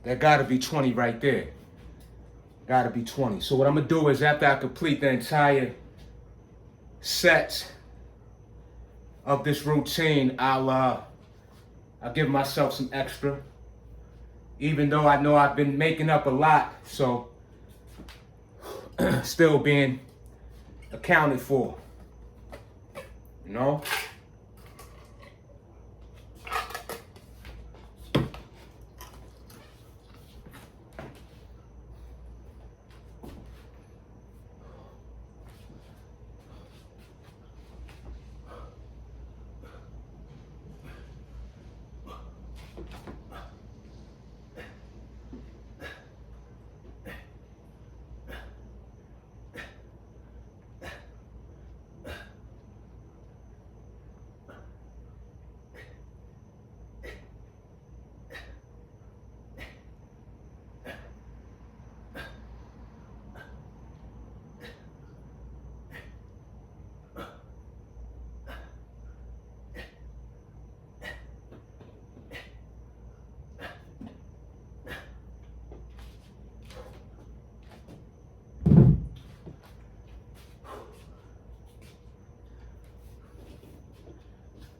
That gotta be 20 right there. Gotta be 20. So what I'm gonna do is after I complete the entire set of this routine, I'll give myself some extra. Even though I know I've been making up a lot, so still being accounted for. You know?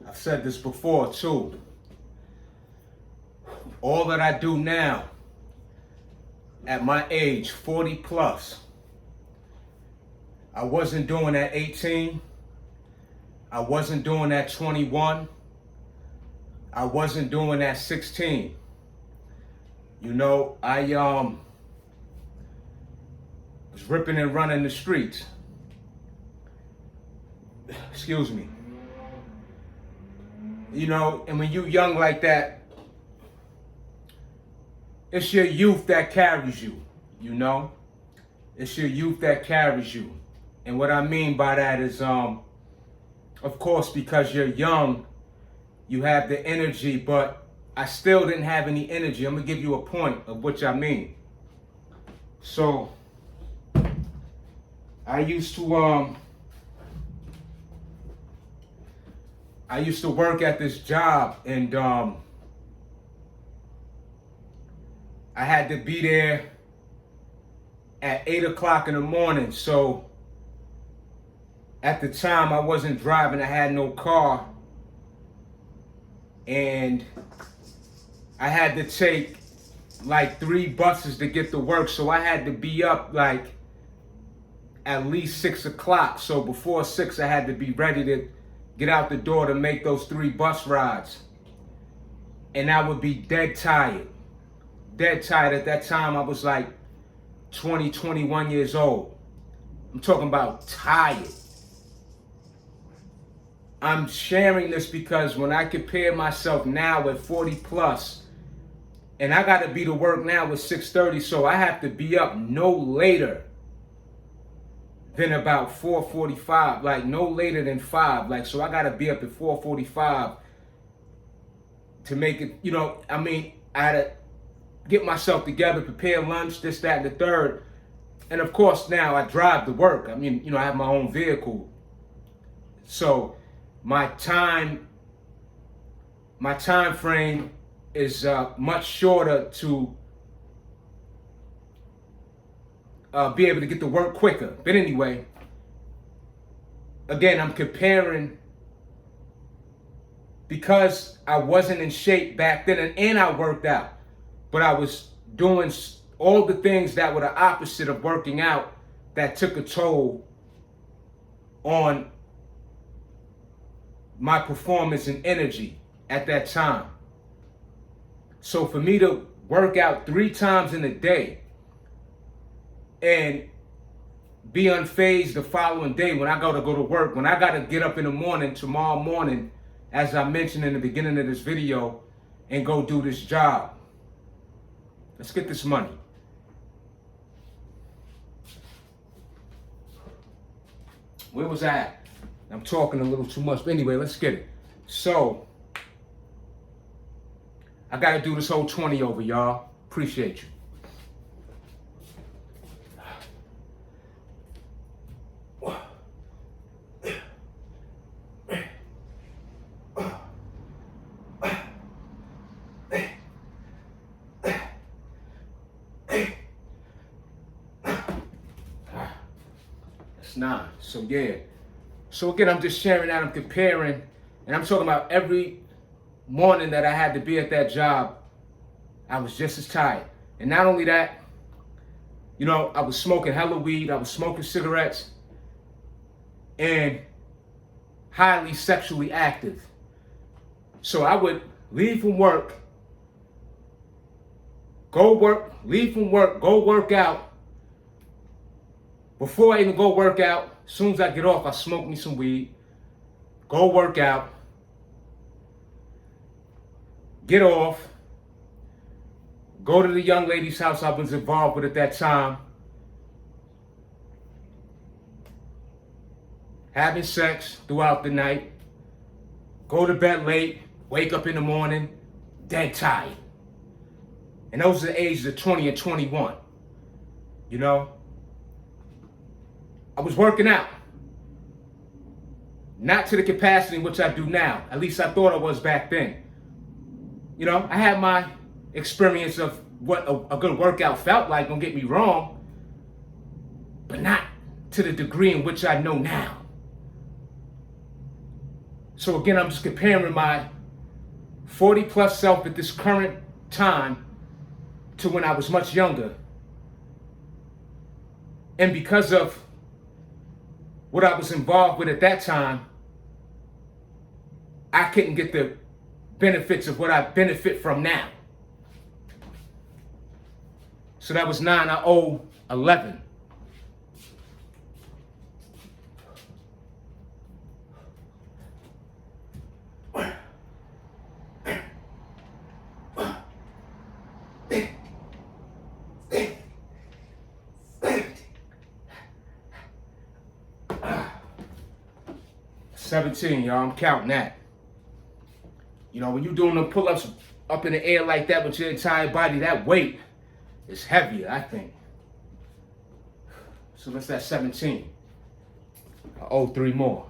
I've said this before too. All that I do now, at my age, 40 plus, I wasn't doing at 18. I wasn't doing at 21. I wasn't doing at 16. You know, I was ripping and running the streets. Excuse me. You know, and when you young like that, it's your youth that carries you, you know? It's your youth that carries you. And what I mean by that is, of course, because you're young, you have the energy, but I still didn't have any energy. I'm gonna give you a point of which I mean. So, I used to work at this job, and I had to be there at 8 o'clock in the morning. So at the time I wasn't driving, I had no car, and I had to take like 3 buses to get to work. So I had to be up like at least 6 o'clock. So before 6, I had to be ready to get out the door to make those 3 bus rides. And I would be dead tired. Dead tired. At that time, I was like 20, 21 years old. I'm talking about tired. I'm sharing this because when I compare myself now at 40 plus, and I got to be to work now at 6:30, so I have to be up no later than about 4:45, like no later than 5. Like, so I got to be up at 4:45 to make it, you know, I mean, I had to get myself together, prepare lunch, this, that, and the third. And of course, now I drive to work. I mean, you know, I have my own vehicle. So my time frame is much shorter to be able to get to work quicker. But anyway, again, I'm comparing because I wasn't in shape back then, and I worked out, but I was doing all the things that were the opposite of working out that took a toll on my performance and energy at that time. So for me to work out 3 times in a day and be unfazed the following day when I go to work, when I got to get up in the morning, tomorrow morning, as I mentioned in the beginning of this video, and go do this job. Let's get this money. Where was I at? I'm talking a little too much, but anyway, let's get it. So, I got to do this whole 20 over, y'all. Appreciate you. That's 9. So yeah. So again, I'm just sharing that. I'm comparing, and I'm talking about every morning that I had to be at that job, I was just as tired. And not only that, you know, I was smoking hella weed, I was smoking cigarettes, and highly sexually active. So I would leave from work, leave from work, go work out. Before I even go work out, as soon as I get off, I smoke me some weed, go work out, get off, go to the young lady's house I was involved with at that time, having sex throughout the night, go to bed late, wake up in the morning, dead tired. And those are the ages of 20 and 21, you know? I was working out. Not to the capacity in which I do now. At least I thought I was back then. You know, I had my experience of what a good workout felt like, don't get me wrong, but not to the degree in which I know now. So again, I'm just comparing my 40 plus self at this current time to when I was much younger. And because of what I was involved with at that time, I couldn't get the benefits of what I benefit from now. So that was 9, I owe 11. 17, y'all. I'm counting that. You know, when you're doing the pull-ups up in the air like that with your entire body, that weight is heavier, I think. So that's that 17. I owe 3 more.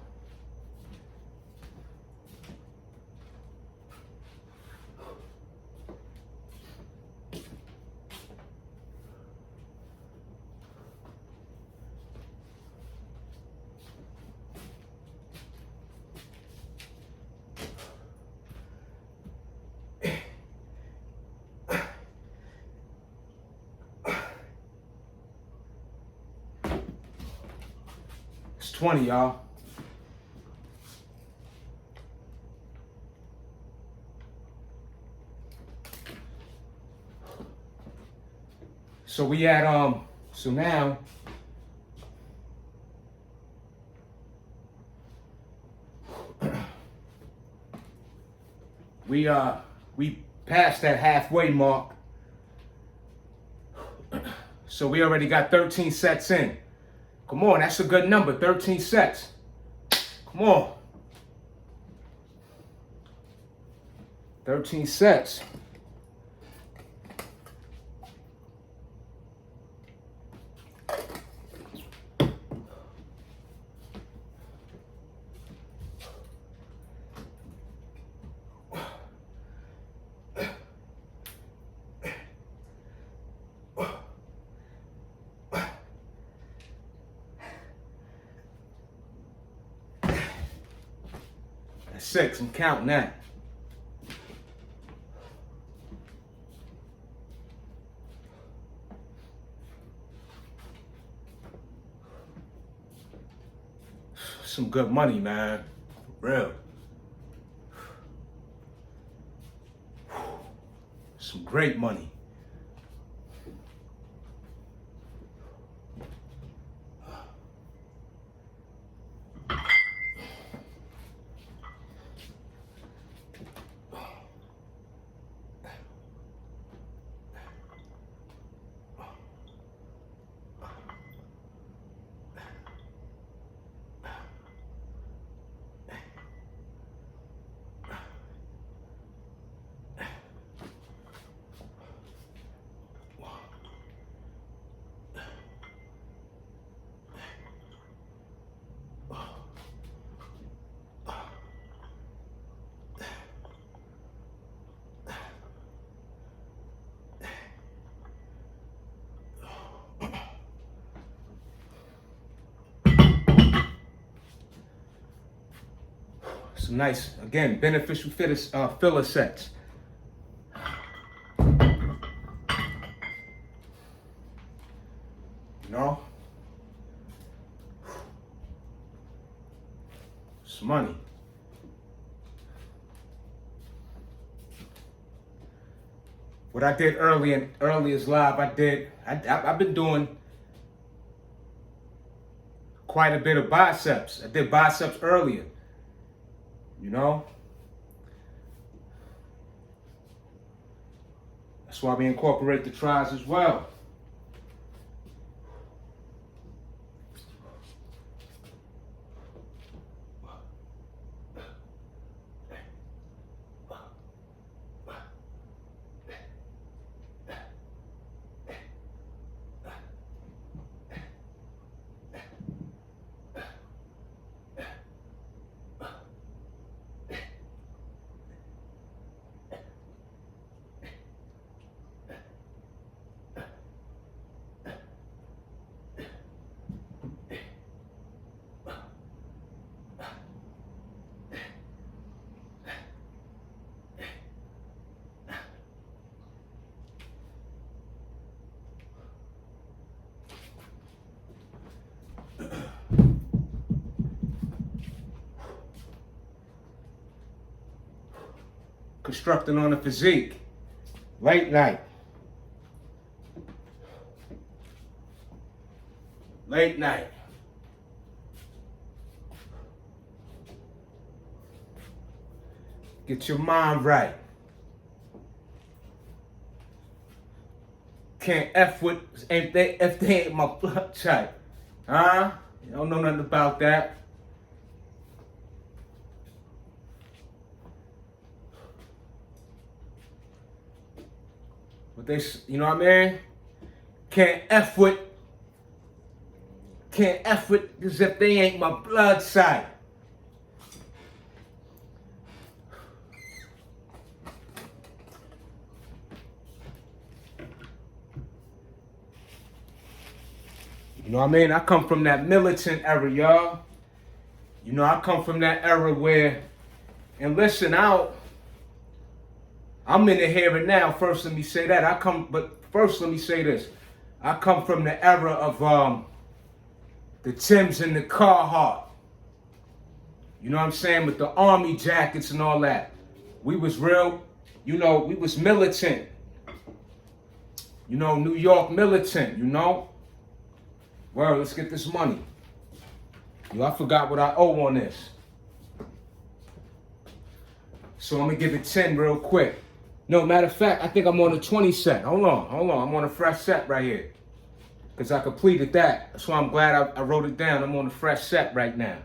It's 20, y'all. So we at so now we passed that halfway mark. So we already got 13 sets in. Come on, that's a good number, 13 sets. Come on. 13 sets. That's 6, I'm counting that. Some good money, man. Real. Some great money. Some nice, again, beneficial filler sets. You know? It's money. What I did earlier's live, I've been doing quite a bit of biceps. I did biceps earlier. You know? That's why we incorporate the tries as well. Constructing on a physique. Late night. Late night. Get your mind right. Can't F with if they ain't my blood type. Huh? You don't know nothing about that. What they, you know what I mean? Can't F with as if they ain't my blood side. You know what I mean? I come from that militant era, y'all. You know, I come from that era where, and listen out, I'm in the here and now. First, let me say that. But first, let me say this. I come from the era of the Timbs and the Carhartt. You know what I'm saying? With the army jackets and all that. We was real, you know, we was militant. You know, New York militant, you know? Well, let's get this money. Yo, I forgot what I owe on this. So I'm gonna give it 10 real quick. No, matter of fact, I think I'm on a 20 set. Hold on. I'm on a fresh set right here. Because I completed that. That's why I'm glad I wrote it down. I'm on a fresh set right now.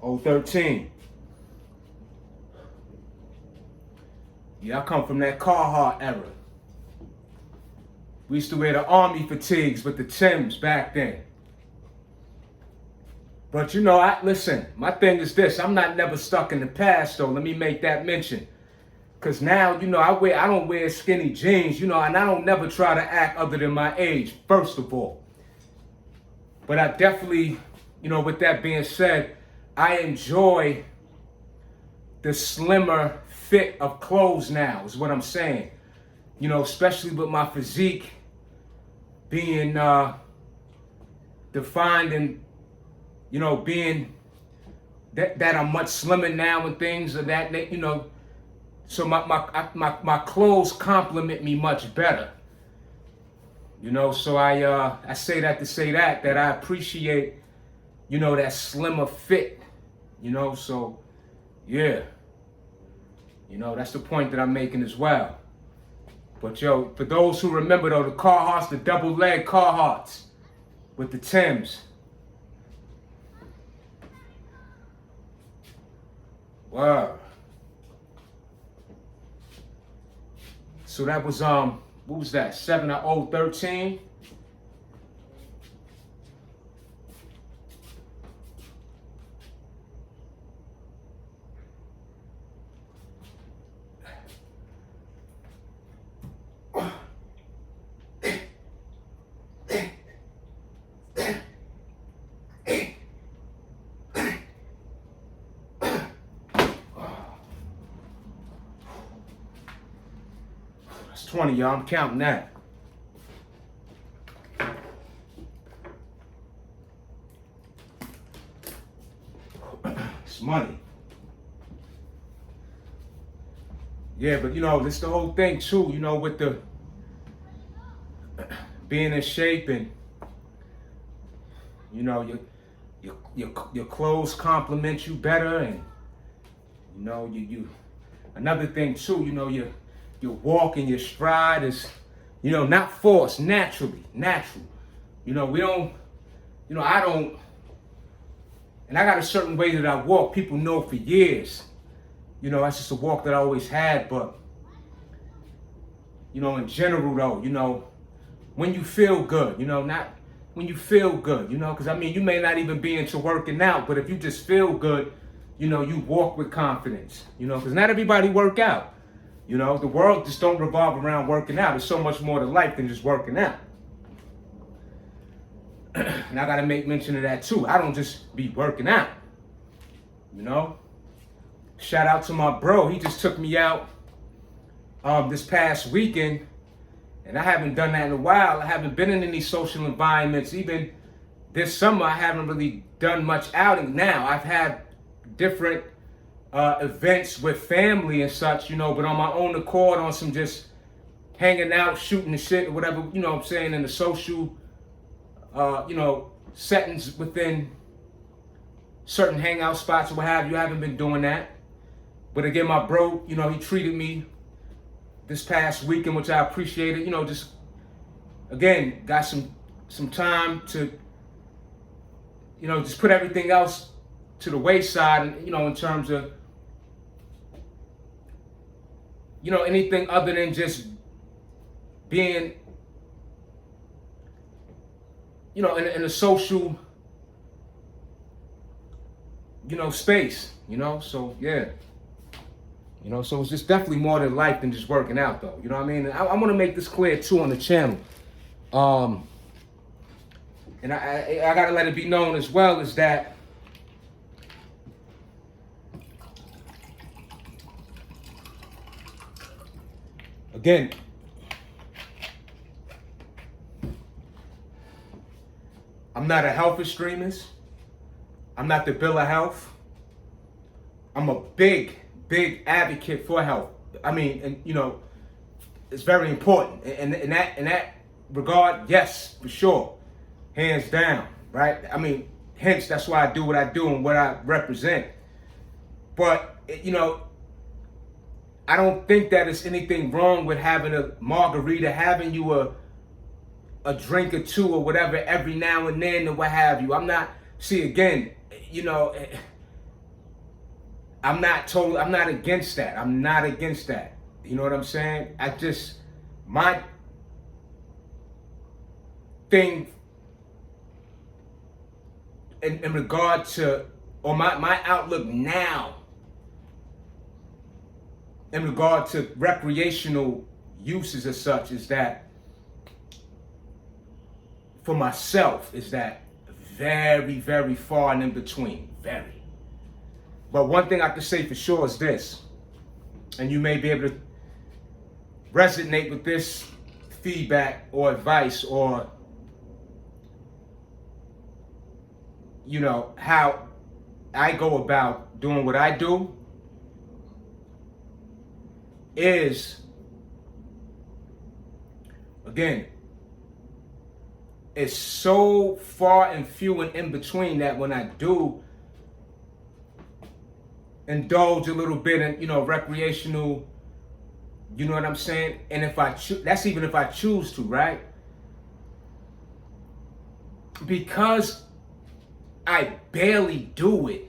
Oh, 13. Yeah, I come from that Carhartt era. We used to wear the army fatigues with the Timbs back then. But you know, listen, my thing is this. I'm not never stuck in the past though. Let me make that mention. Cause now, you know, I don't wear skinny jeans, you know, and I don't never try to act other than my age, first of all. But I definitely, you know, with that being said, I enjoy the slimmer fit of clothes now, is what I'm saying. You know, especially with my physique being defined and, you know, being that I'm much slimmer now and things of that, you know. So my clothes complement me much better. You know, so I say that to say that I appreciate, you know, that slimmer fit. You know, so yeah. You know, that's the point that I'm making as well. But yo, for those who remember though, the Carhartts, the double leg Carhartts with the Timbs. Wow. So that was what was that? 7/0/13. That's 20, y'all. I'm counting that. It's money. Yeah, but you know, this the whole thing too, you know, with the being in shape and, you know, your clothes complement you better, and you know, you another thing too, you know, your walk and your stride is, you know, not forced, natural. You know, we don't, you know, I don't, and I got a certain way that I walk. People know for years. You know, that's just a walk that I always had. But, you know, in general though, you know, when you feel good, you know, not when you feel good, you know, because I mean, you may not even be into working out, but if you just feel good, you know, you walk with confidence, you know, because not everybody work out. You know, the world just don't revolve around working out. There's so much more to life than just working out. And I got to make mention of that too. I don't just be working out, you know. Shout out to my bro. He just took me out this past weekend, and I haven't done that in a while. I haven't been in any social environments. Even this summer, I haven't really done much outing. Now, I've had different events with family and such, you know, but on my own accord, on some just hanging out, shooting the shit, or whatever, you know what I'm saying, in the social, you know, settings within certain hangout spots or what have you. I haven't been doing that. But again, my bro, you know, he treated me this past weekend, which I appreciated. You know, just again got some time to, you know, just put everything else to the wayside, and you know, in terms of, you know, anything other than just being, you know, in a social, you know, space, you know. So yeah, you know, so it's just definitely more than life than just working out, though. You know what I mean? I want to make this clear too on the channel. And I gotta let it be known as well is that again, I'm not a health extremist. I'm not the Bill of Health. I'm a big advocate for health. I mean, and you know, it's very important. And in that regard, yes, for sure. Hands down, right? I mean, hence that's why I do what I do and what I represent. But you know, I don't think that there's anything wrong with having a margarita, having you a drink or two or whatever every now and then and what have you. I'm not, see again, you know, I'm not against that. I'm not against that. You know what I'm saying? I just, my thing in regard to, or my outlook now in regard to recreational uses as such is that, for myself, is that very far and in between, very. But one thing I can say for sure is this, and you may be able to resonate with this feedback or advice, or you know, how I go about doing what I do is, again, it's so far and few and in between that when I do indulge a little bit in, you know, recreational, you know what I'm saying? And if I that's even if I choose to, right? Because I barely do it.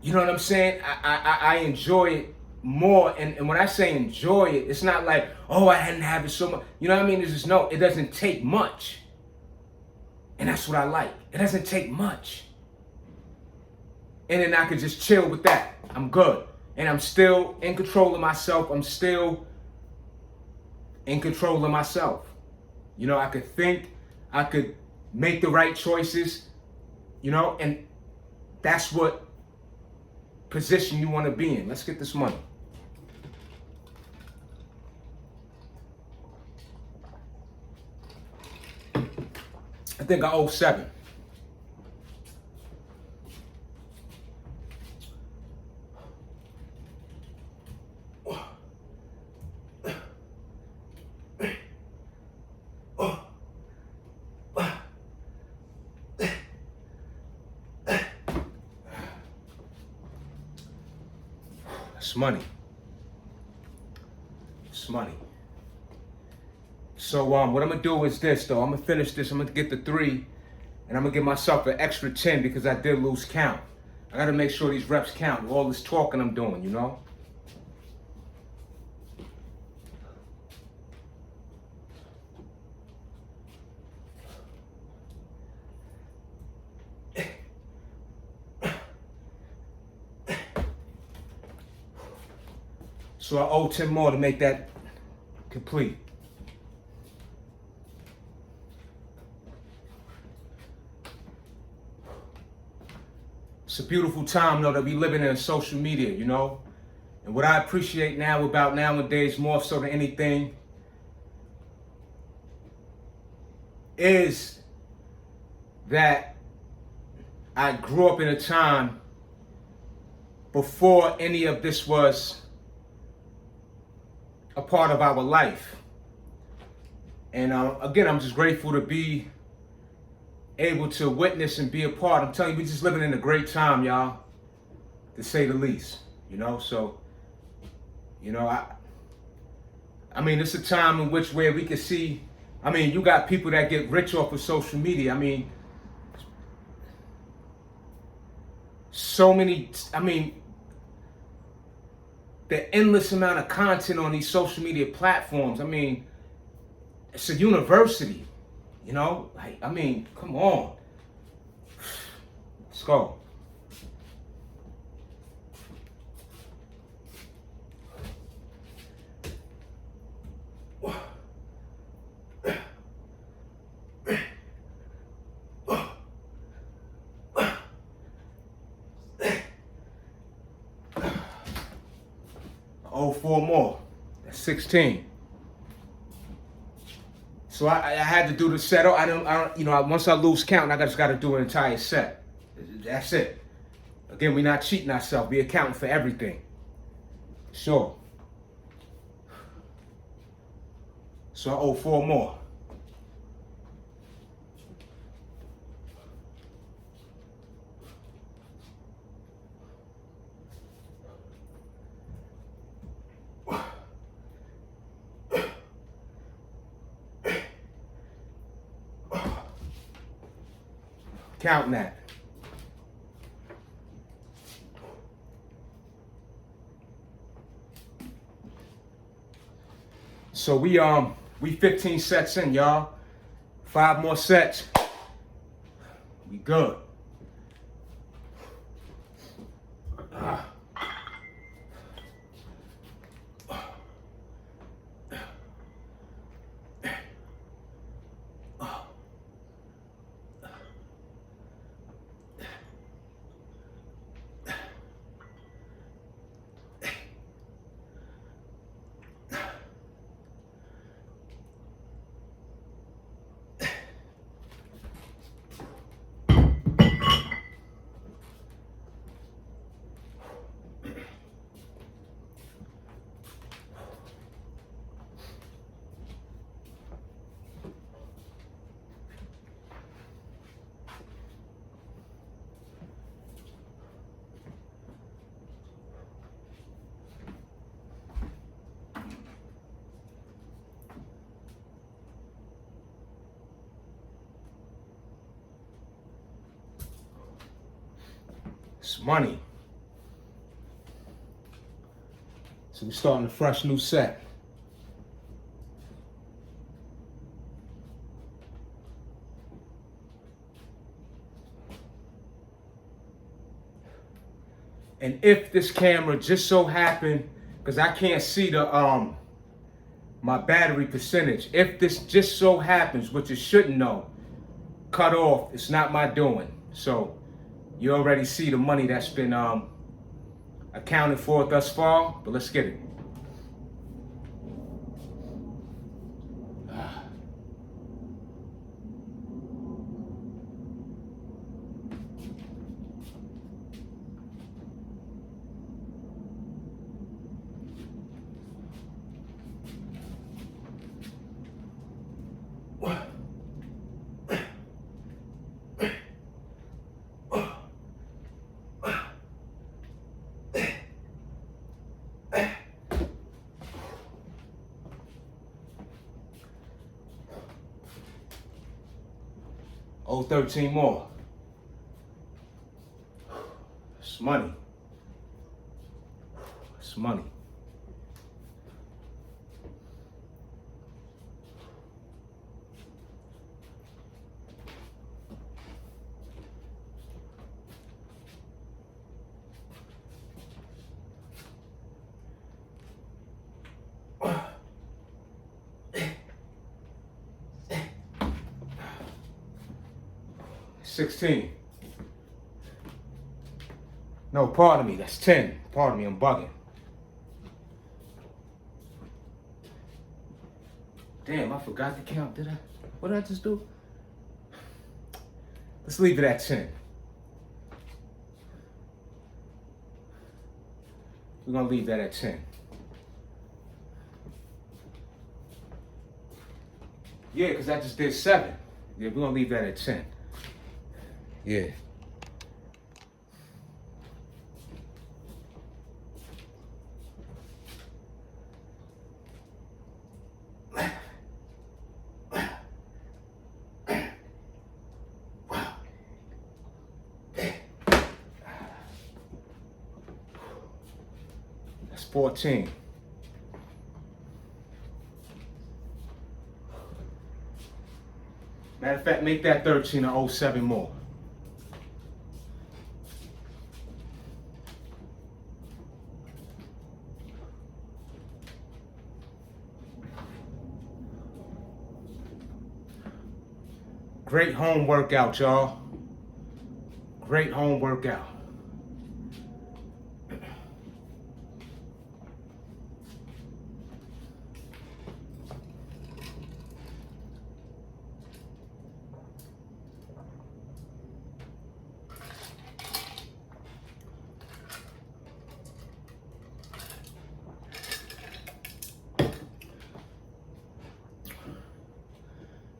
You know what I'm saying? I enjoy it more. And when I say enjoy it, it's not like, oh, I hadn't have it so much. You know what I mean? It's just, no, it doesn't take much. And that's what I like. It doesn't take much. And then I could just chill with that. I'm good. And I'm still in control of myself. I'm still in control of myself. You know, I could think, I could make the right choices, you know, and that's what position you want to be in. Let's get this money. I think I owe 7. It's money. It's money. So what I'm gonna do is this though. I'm gonna finish this. I'm gonna get the 3, and I'm gonna give myself an extra 10 because I did lose count. I gotta make sure these reps count with all this talking I'm doing, you know? So I owe 10 more to make that complete. It's a beautiful time though that we living in social media, you know? And what I appreciate now about nowadays, more so than anything, is that I grew up in a time before any of this was a part of our life. And again, I'm just grateful to be able to witness and be a part. I'm telling you, we just living in a great time, y'all, to say the least. You know, so, you know, I mean, it's a time in which where we can see, I mean, you got people that get rich off of social media. I mean, so many, I mean, the endless amount of content on these social media platforms. I mean, it's a university, you know? Like, I mean, come on. Let's go. Oh, four more. That's 16. So I had to do the set. I don't, you know, once I lose count, I just got to do an entire set. That's it. Again, we're not cheating ourselves. We're accounting for everything. Sure. So I owe four more. Counting that. So we 15 sets in, y'all. 5 more sets. We good. It's money. So we're starting a fresh new set. And if this camera just so happened, because I can't see the my battery percentage, if this just so happens, which you shouldn't know, cut off, it's not my doing. So you already see the money that's been accounted for thus far, but let's get it. Oh, 13 more. It's money. It's money. $16. No, pardon me, that's 10. Pardon me, I'm bugging. Damn, I forgot to count, did I? What did I just do? Let's leave it at 10. We're gonna leave that at 10. Yeah, because I just did 7. Yeah, we're gonna leave that at 10. Yeah. That's 14. Matter of fact, make that 13 or 07 more. Great home workout, y'all. Great home workout.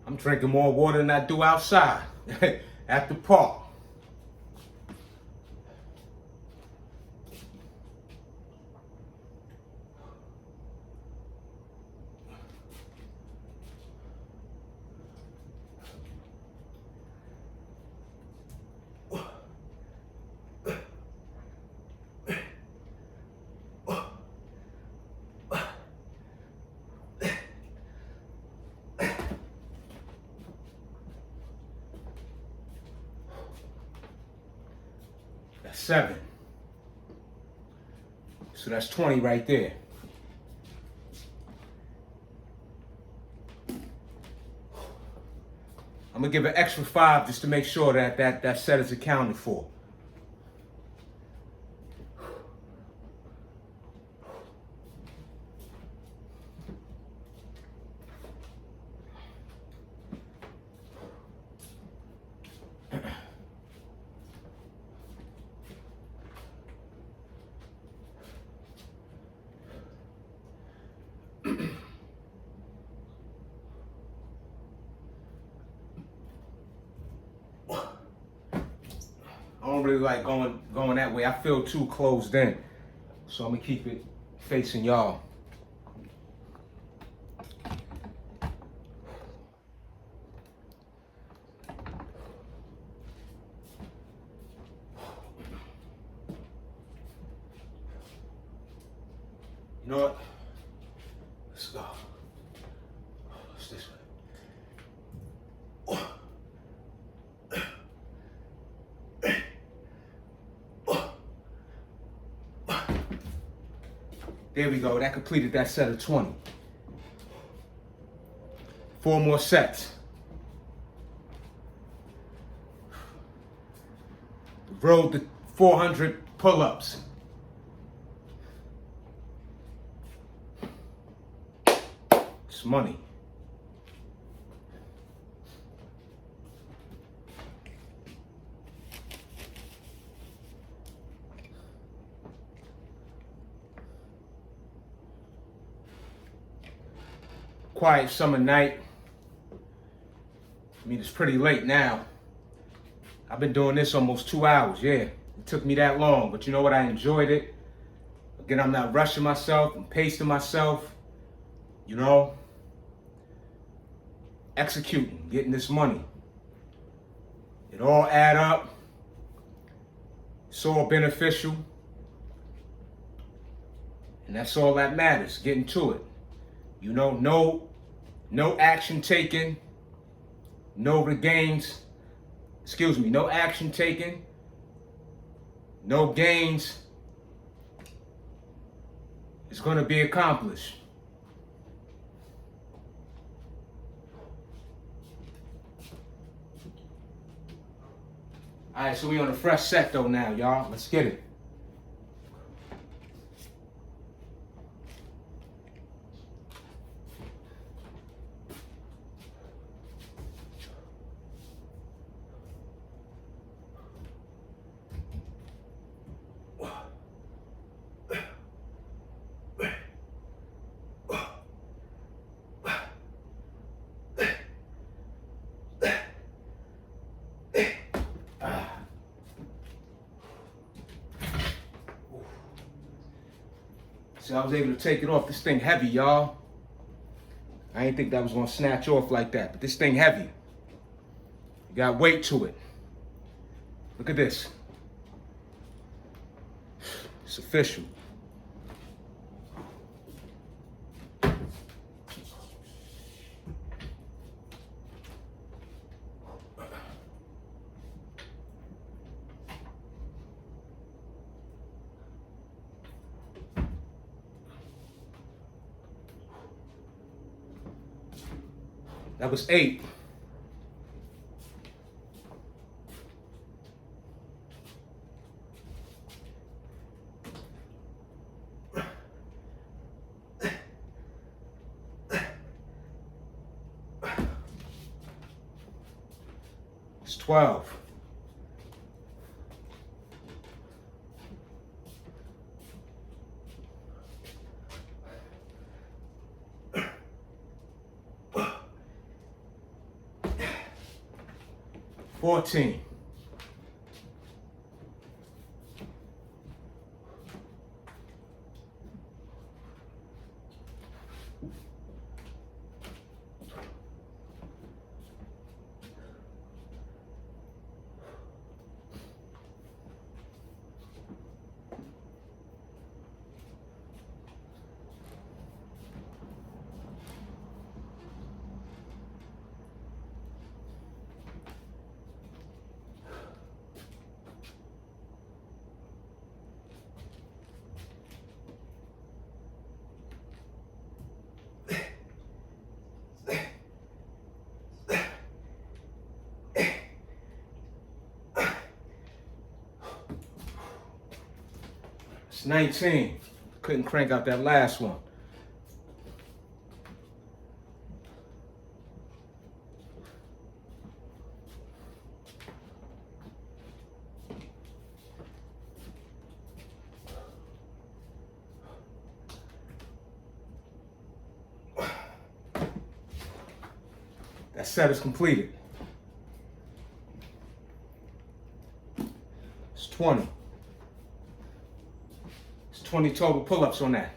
I'm drinking more water than I do outside at the park. That's 7. So that's 20 right there. I'm gonna give an extra 5 just to make sure that set is accounted for. I don't really like going that way. I feel too closed in. So I'm gonna keep it facing y'all. You know what? Let's go. It's this way. There we go. That completed that set of 20. 4 more sets. Rolled to 400 pull-ups. It's money. Quiet summer night. I mean, it's pretty late now. I've been doing this almost 2 hours, yeah. It took me that long, but you know what? I enjoyed it. Again, I'm not rushing myself, I'm pacing myself, you know. Executing, getting this money. It all add up. It's all beneficial. And that's all that matters, getting to it. You know, no action taken, no gains, no action taken, no gains is going to be accomplished. All right, so we on a fresh set though now, y'all. Let's get it. See, I was able to take it off. This thing heavy, y'all. I didn't think that was gonna snatch off like that, but this thing heavy. You got weight to it. Look at this. It's official. That was 8. It's 12. $14. It's 19. Couldn't crank out that last one. That set is completed. It's 20. It's 20 total pull-ups on that.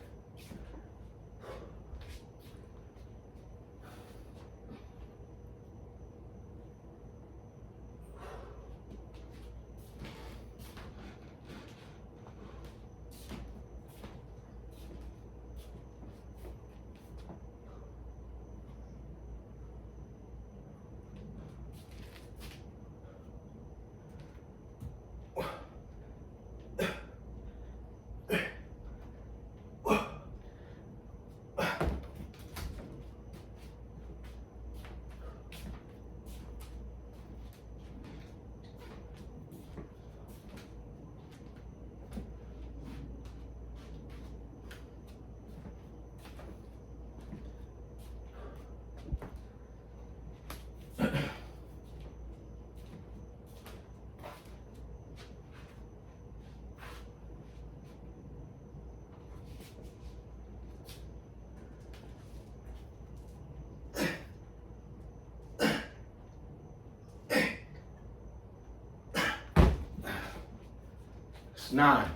It's 9.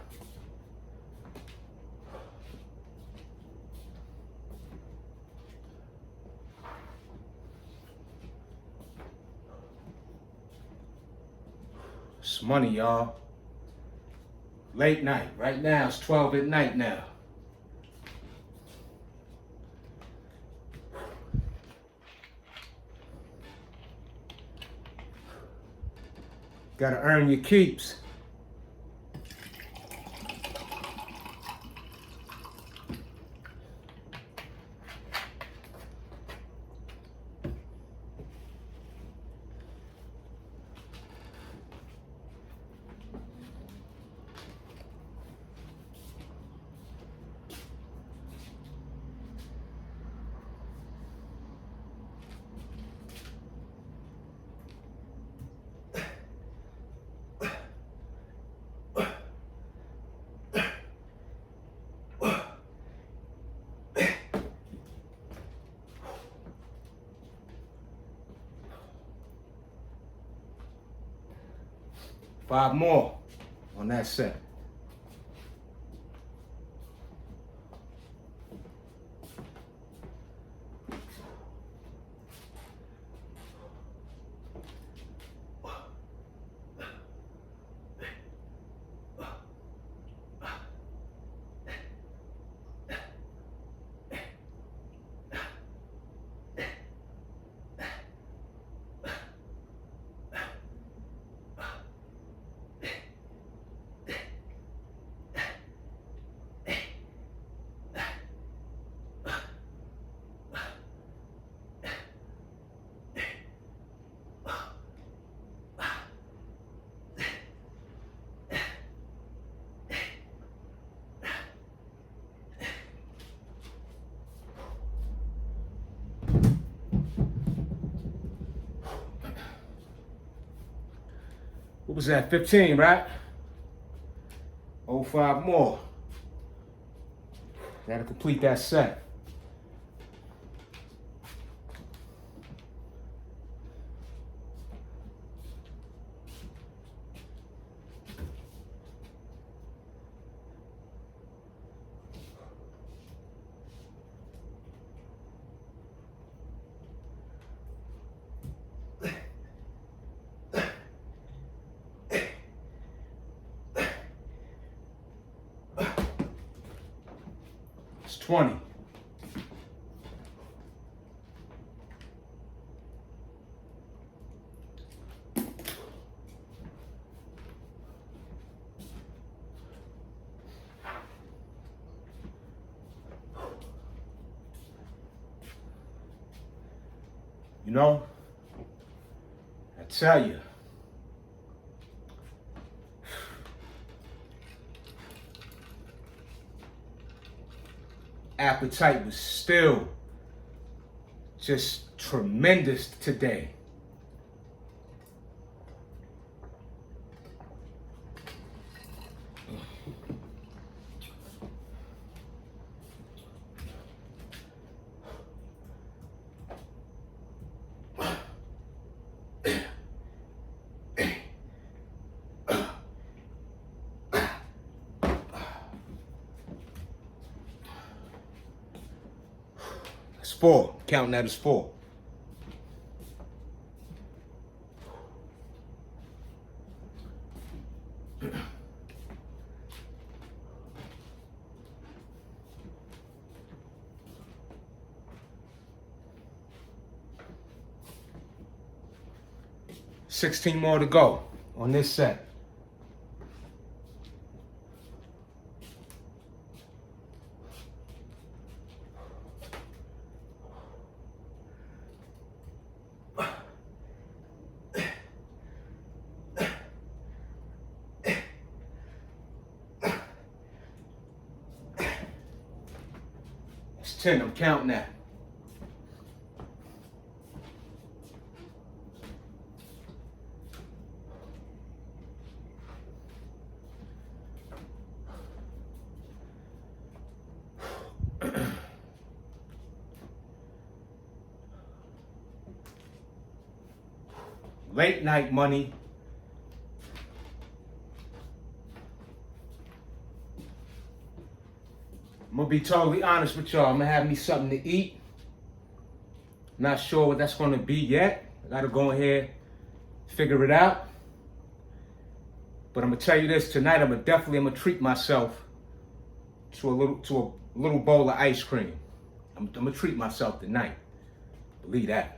It's money, y'all. Late night. Right now, it's 12 at night now. Gotta earn your keeps. Five more on that set. was that? 15, right? Oh, 5 more. Gotta complete that set. It's 20. You know, I tell you, appetite was still just tremendous today. It's 4. Counting that as 4. $16 more to go on this set. It's 10. I'm counting that. Late night money. I'm gonna be totally honest with y'all. I'm gonna have me something to eat. Not sure what that's gonna be yet. I gotta go ahead, figure it out. But I'm gonna tell you this tonight. I'm gonna treat myself to a little bowl of ice cream. I'm gonna treat myself tonight. Believe that.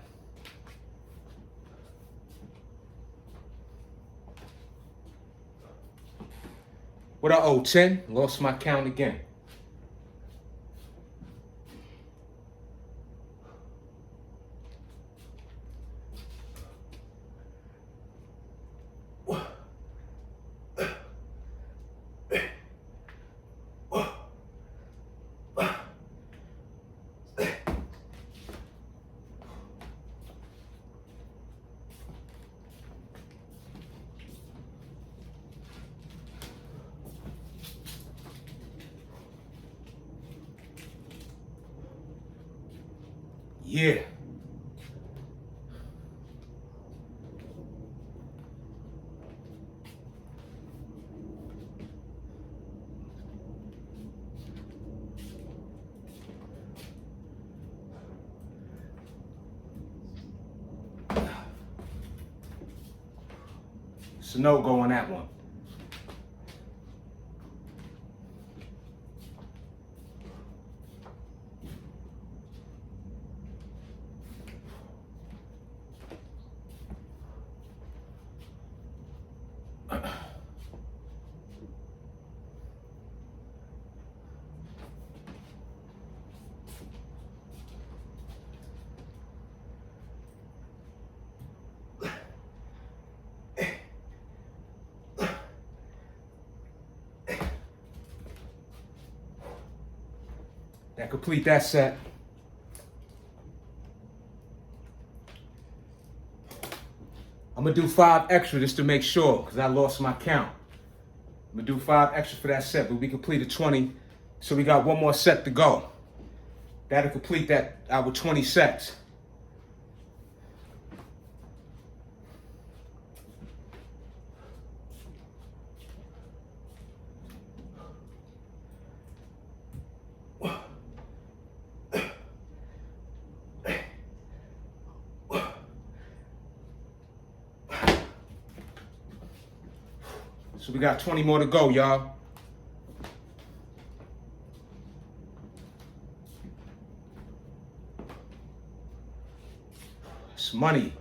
What I owe, 10? Lost my count again. Yeah. It's a no-go on that one. That complete that set. I'm gonna do 5 extra just to make sure, because I lost my count. I'm gonna do 5 extra for that set, but we completed 20, so we got one more set to go. That'll complete that our 20 sets. So we got 20 more to go, y'all. It's money.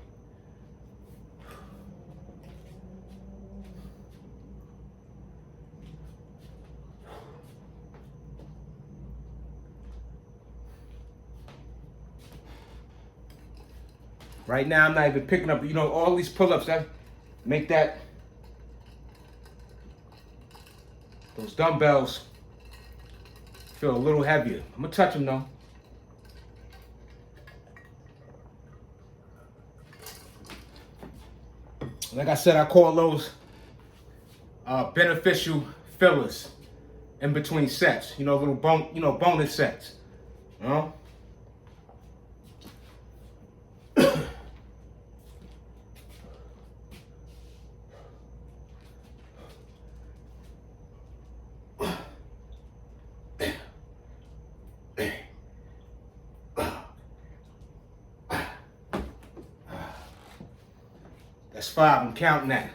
Right now, I'm not even picking up, all these pull-ups that make those dumbbells feel a little heavier. I'm gonna touch them though. Like I said, I call those beneficial fillers in between sets. Little bonus sets. You know? That's 5, I'm counting that.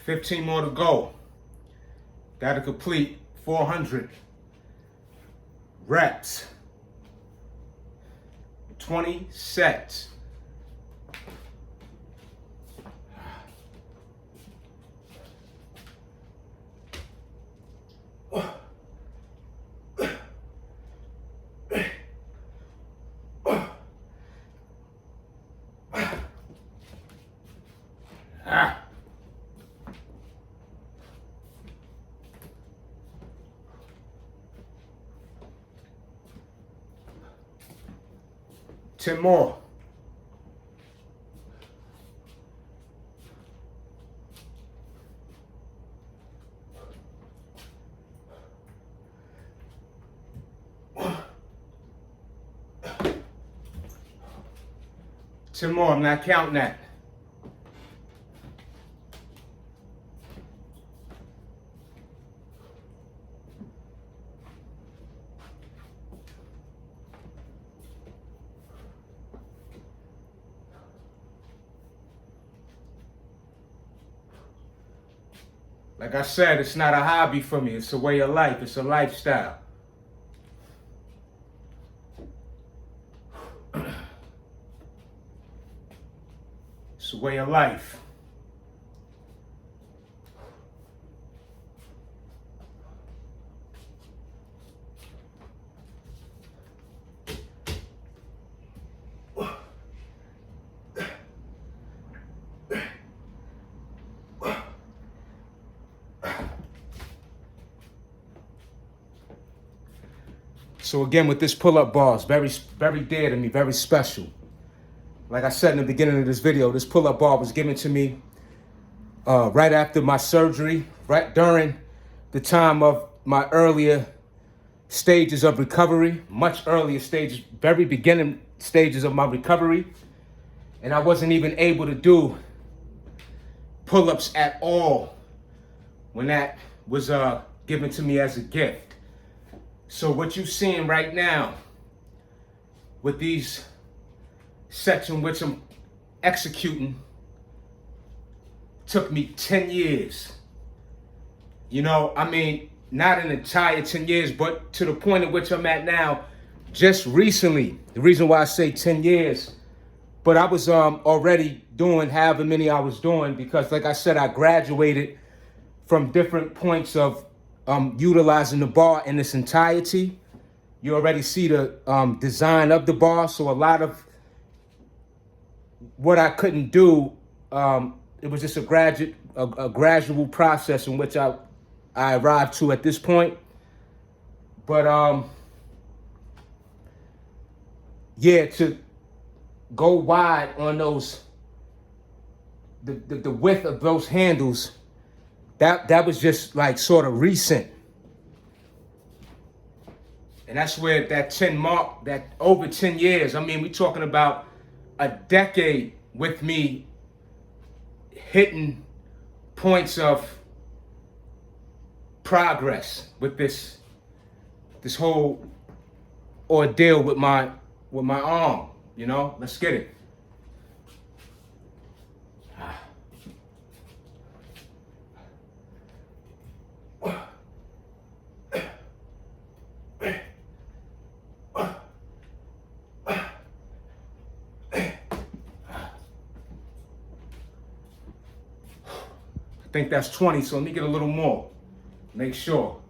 $15 more to go. That'll complete 400 reps. 20 sets. Ah. Ten more. Ten more, I'm not counting that. Like I said, it's not a hobby for me. It's a way of life. It's a lifestyle. It's a way of life. So again, with this pull-up bar, it's very, very dear to me, very special. Like I said in the beginning of this video, this pull-up bar was given to me right after my surgery, right during the time of my earlier stages of recovery, much earlier stages, very beginning stages of my recovery. And I wasn't even able to do pull-ups at all when that was given to me as a gift. So what you're seeing right now with these sets in which I'm executing took me 10 years. Not an entire 10 years, but to the point at which I'm at now, just recently. The reason why I say 10 years, but I was already doing however many I was doing because, like I said, I graduated from different points of utilizing the bar in its entirety. You already see the design of the bar, so a lot of what I couldn't do. It was just a gradual process in which I arrived to at this point. But yeah, to go wide on those, the width of those handles, that was just like sort of recent. And that's where that 10 mark, that over 10 years, I mean, we're talking about a decade with me hitting points of progress with this whole ordeal with my arm, you know? Let's get it. I think that's 20, so let me get a little more. Make sure.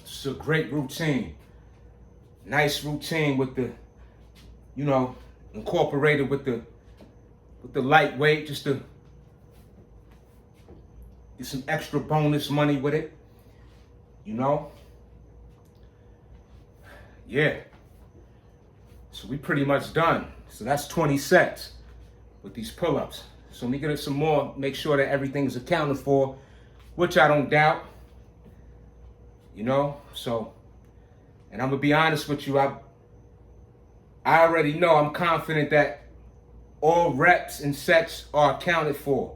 It's a great routine. Nice routine with the, you know, incorporated with the lightweight, just to get some extra bonus money with it, you know? Yeah. So we pretty much done. So that's 20 sets with these pull-ups. So let me get it some more, make sure that everything's accounted for, which I don't doubt. You know, so, and I'm gonna be honest with you, I already know, I'm confident that all reps and sets are accounted for.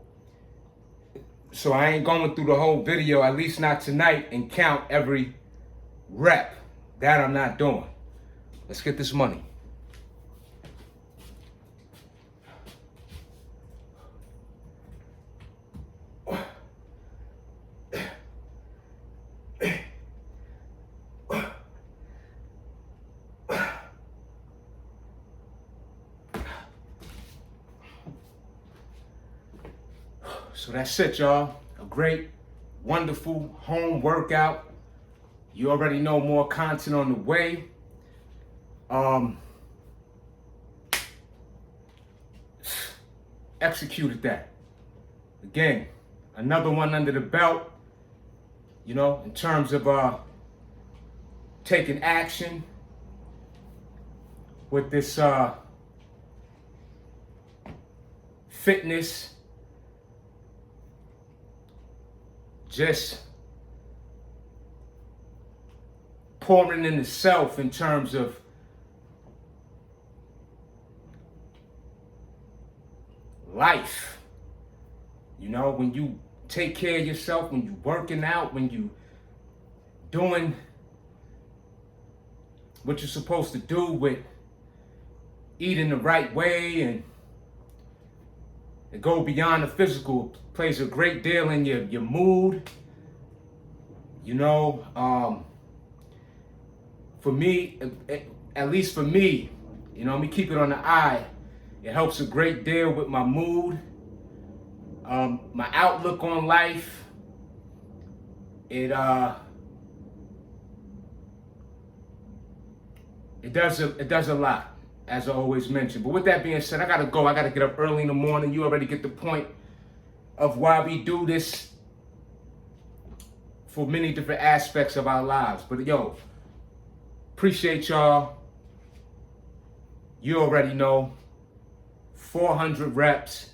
So I ain't going through the whole video, at least not tonight, and count every rep. That I'm not doing. Let's get this money. So that's it, y'all. A great, wonderful home workout. You already know more content on the way. Executed that. Again, another one under the belt, you know, in terms of taking action with this fitness. Just pouring into self in terms of life. You know, when you take care of yourself, when you working out, when you doing what you're supposed to do with eating the right way, and it go beyond the physical, plays a great deal in your mood. You know, for me, at least for me, you know, let me keep it on the eye. It helps a great deal with my mood, my outlook on life. It does a lot, as I always mention. But with that being said, I gotta go. I gotta get up early in the morning. You already get the point of why we do this for many different aspects of our lives. But yo, appreciate y'all. You already know. 400 reps,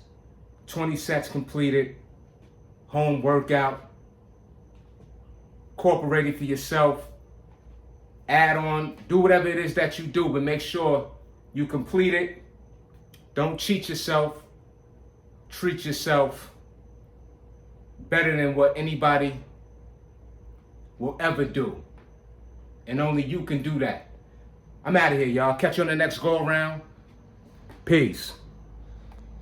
20 sets completed, home workout, incorporate it for yourself, add on, do whatever it is that you do, but make sure you complete it. Don't cheat yourself, treat yourself better than what anybody will ever do. And only you can do that. I'm out of here, y'all. Catch you on the next go around. Peace.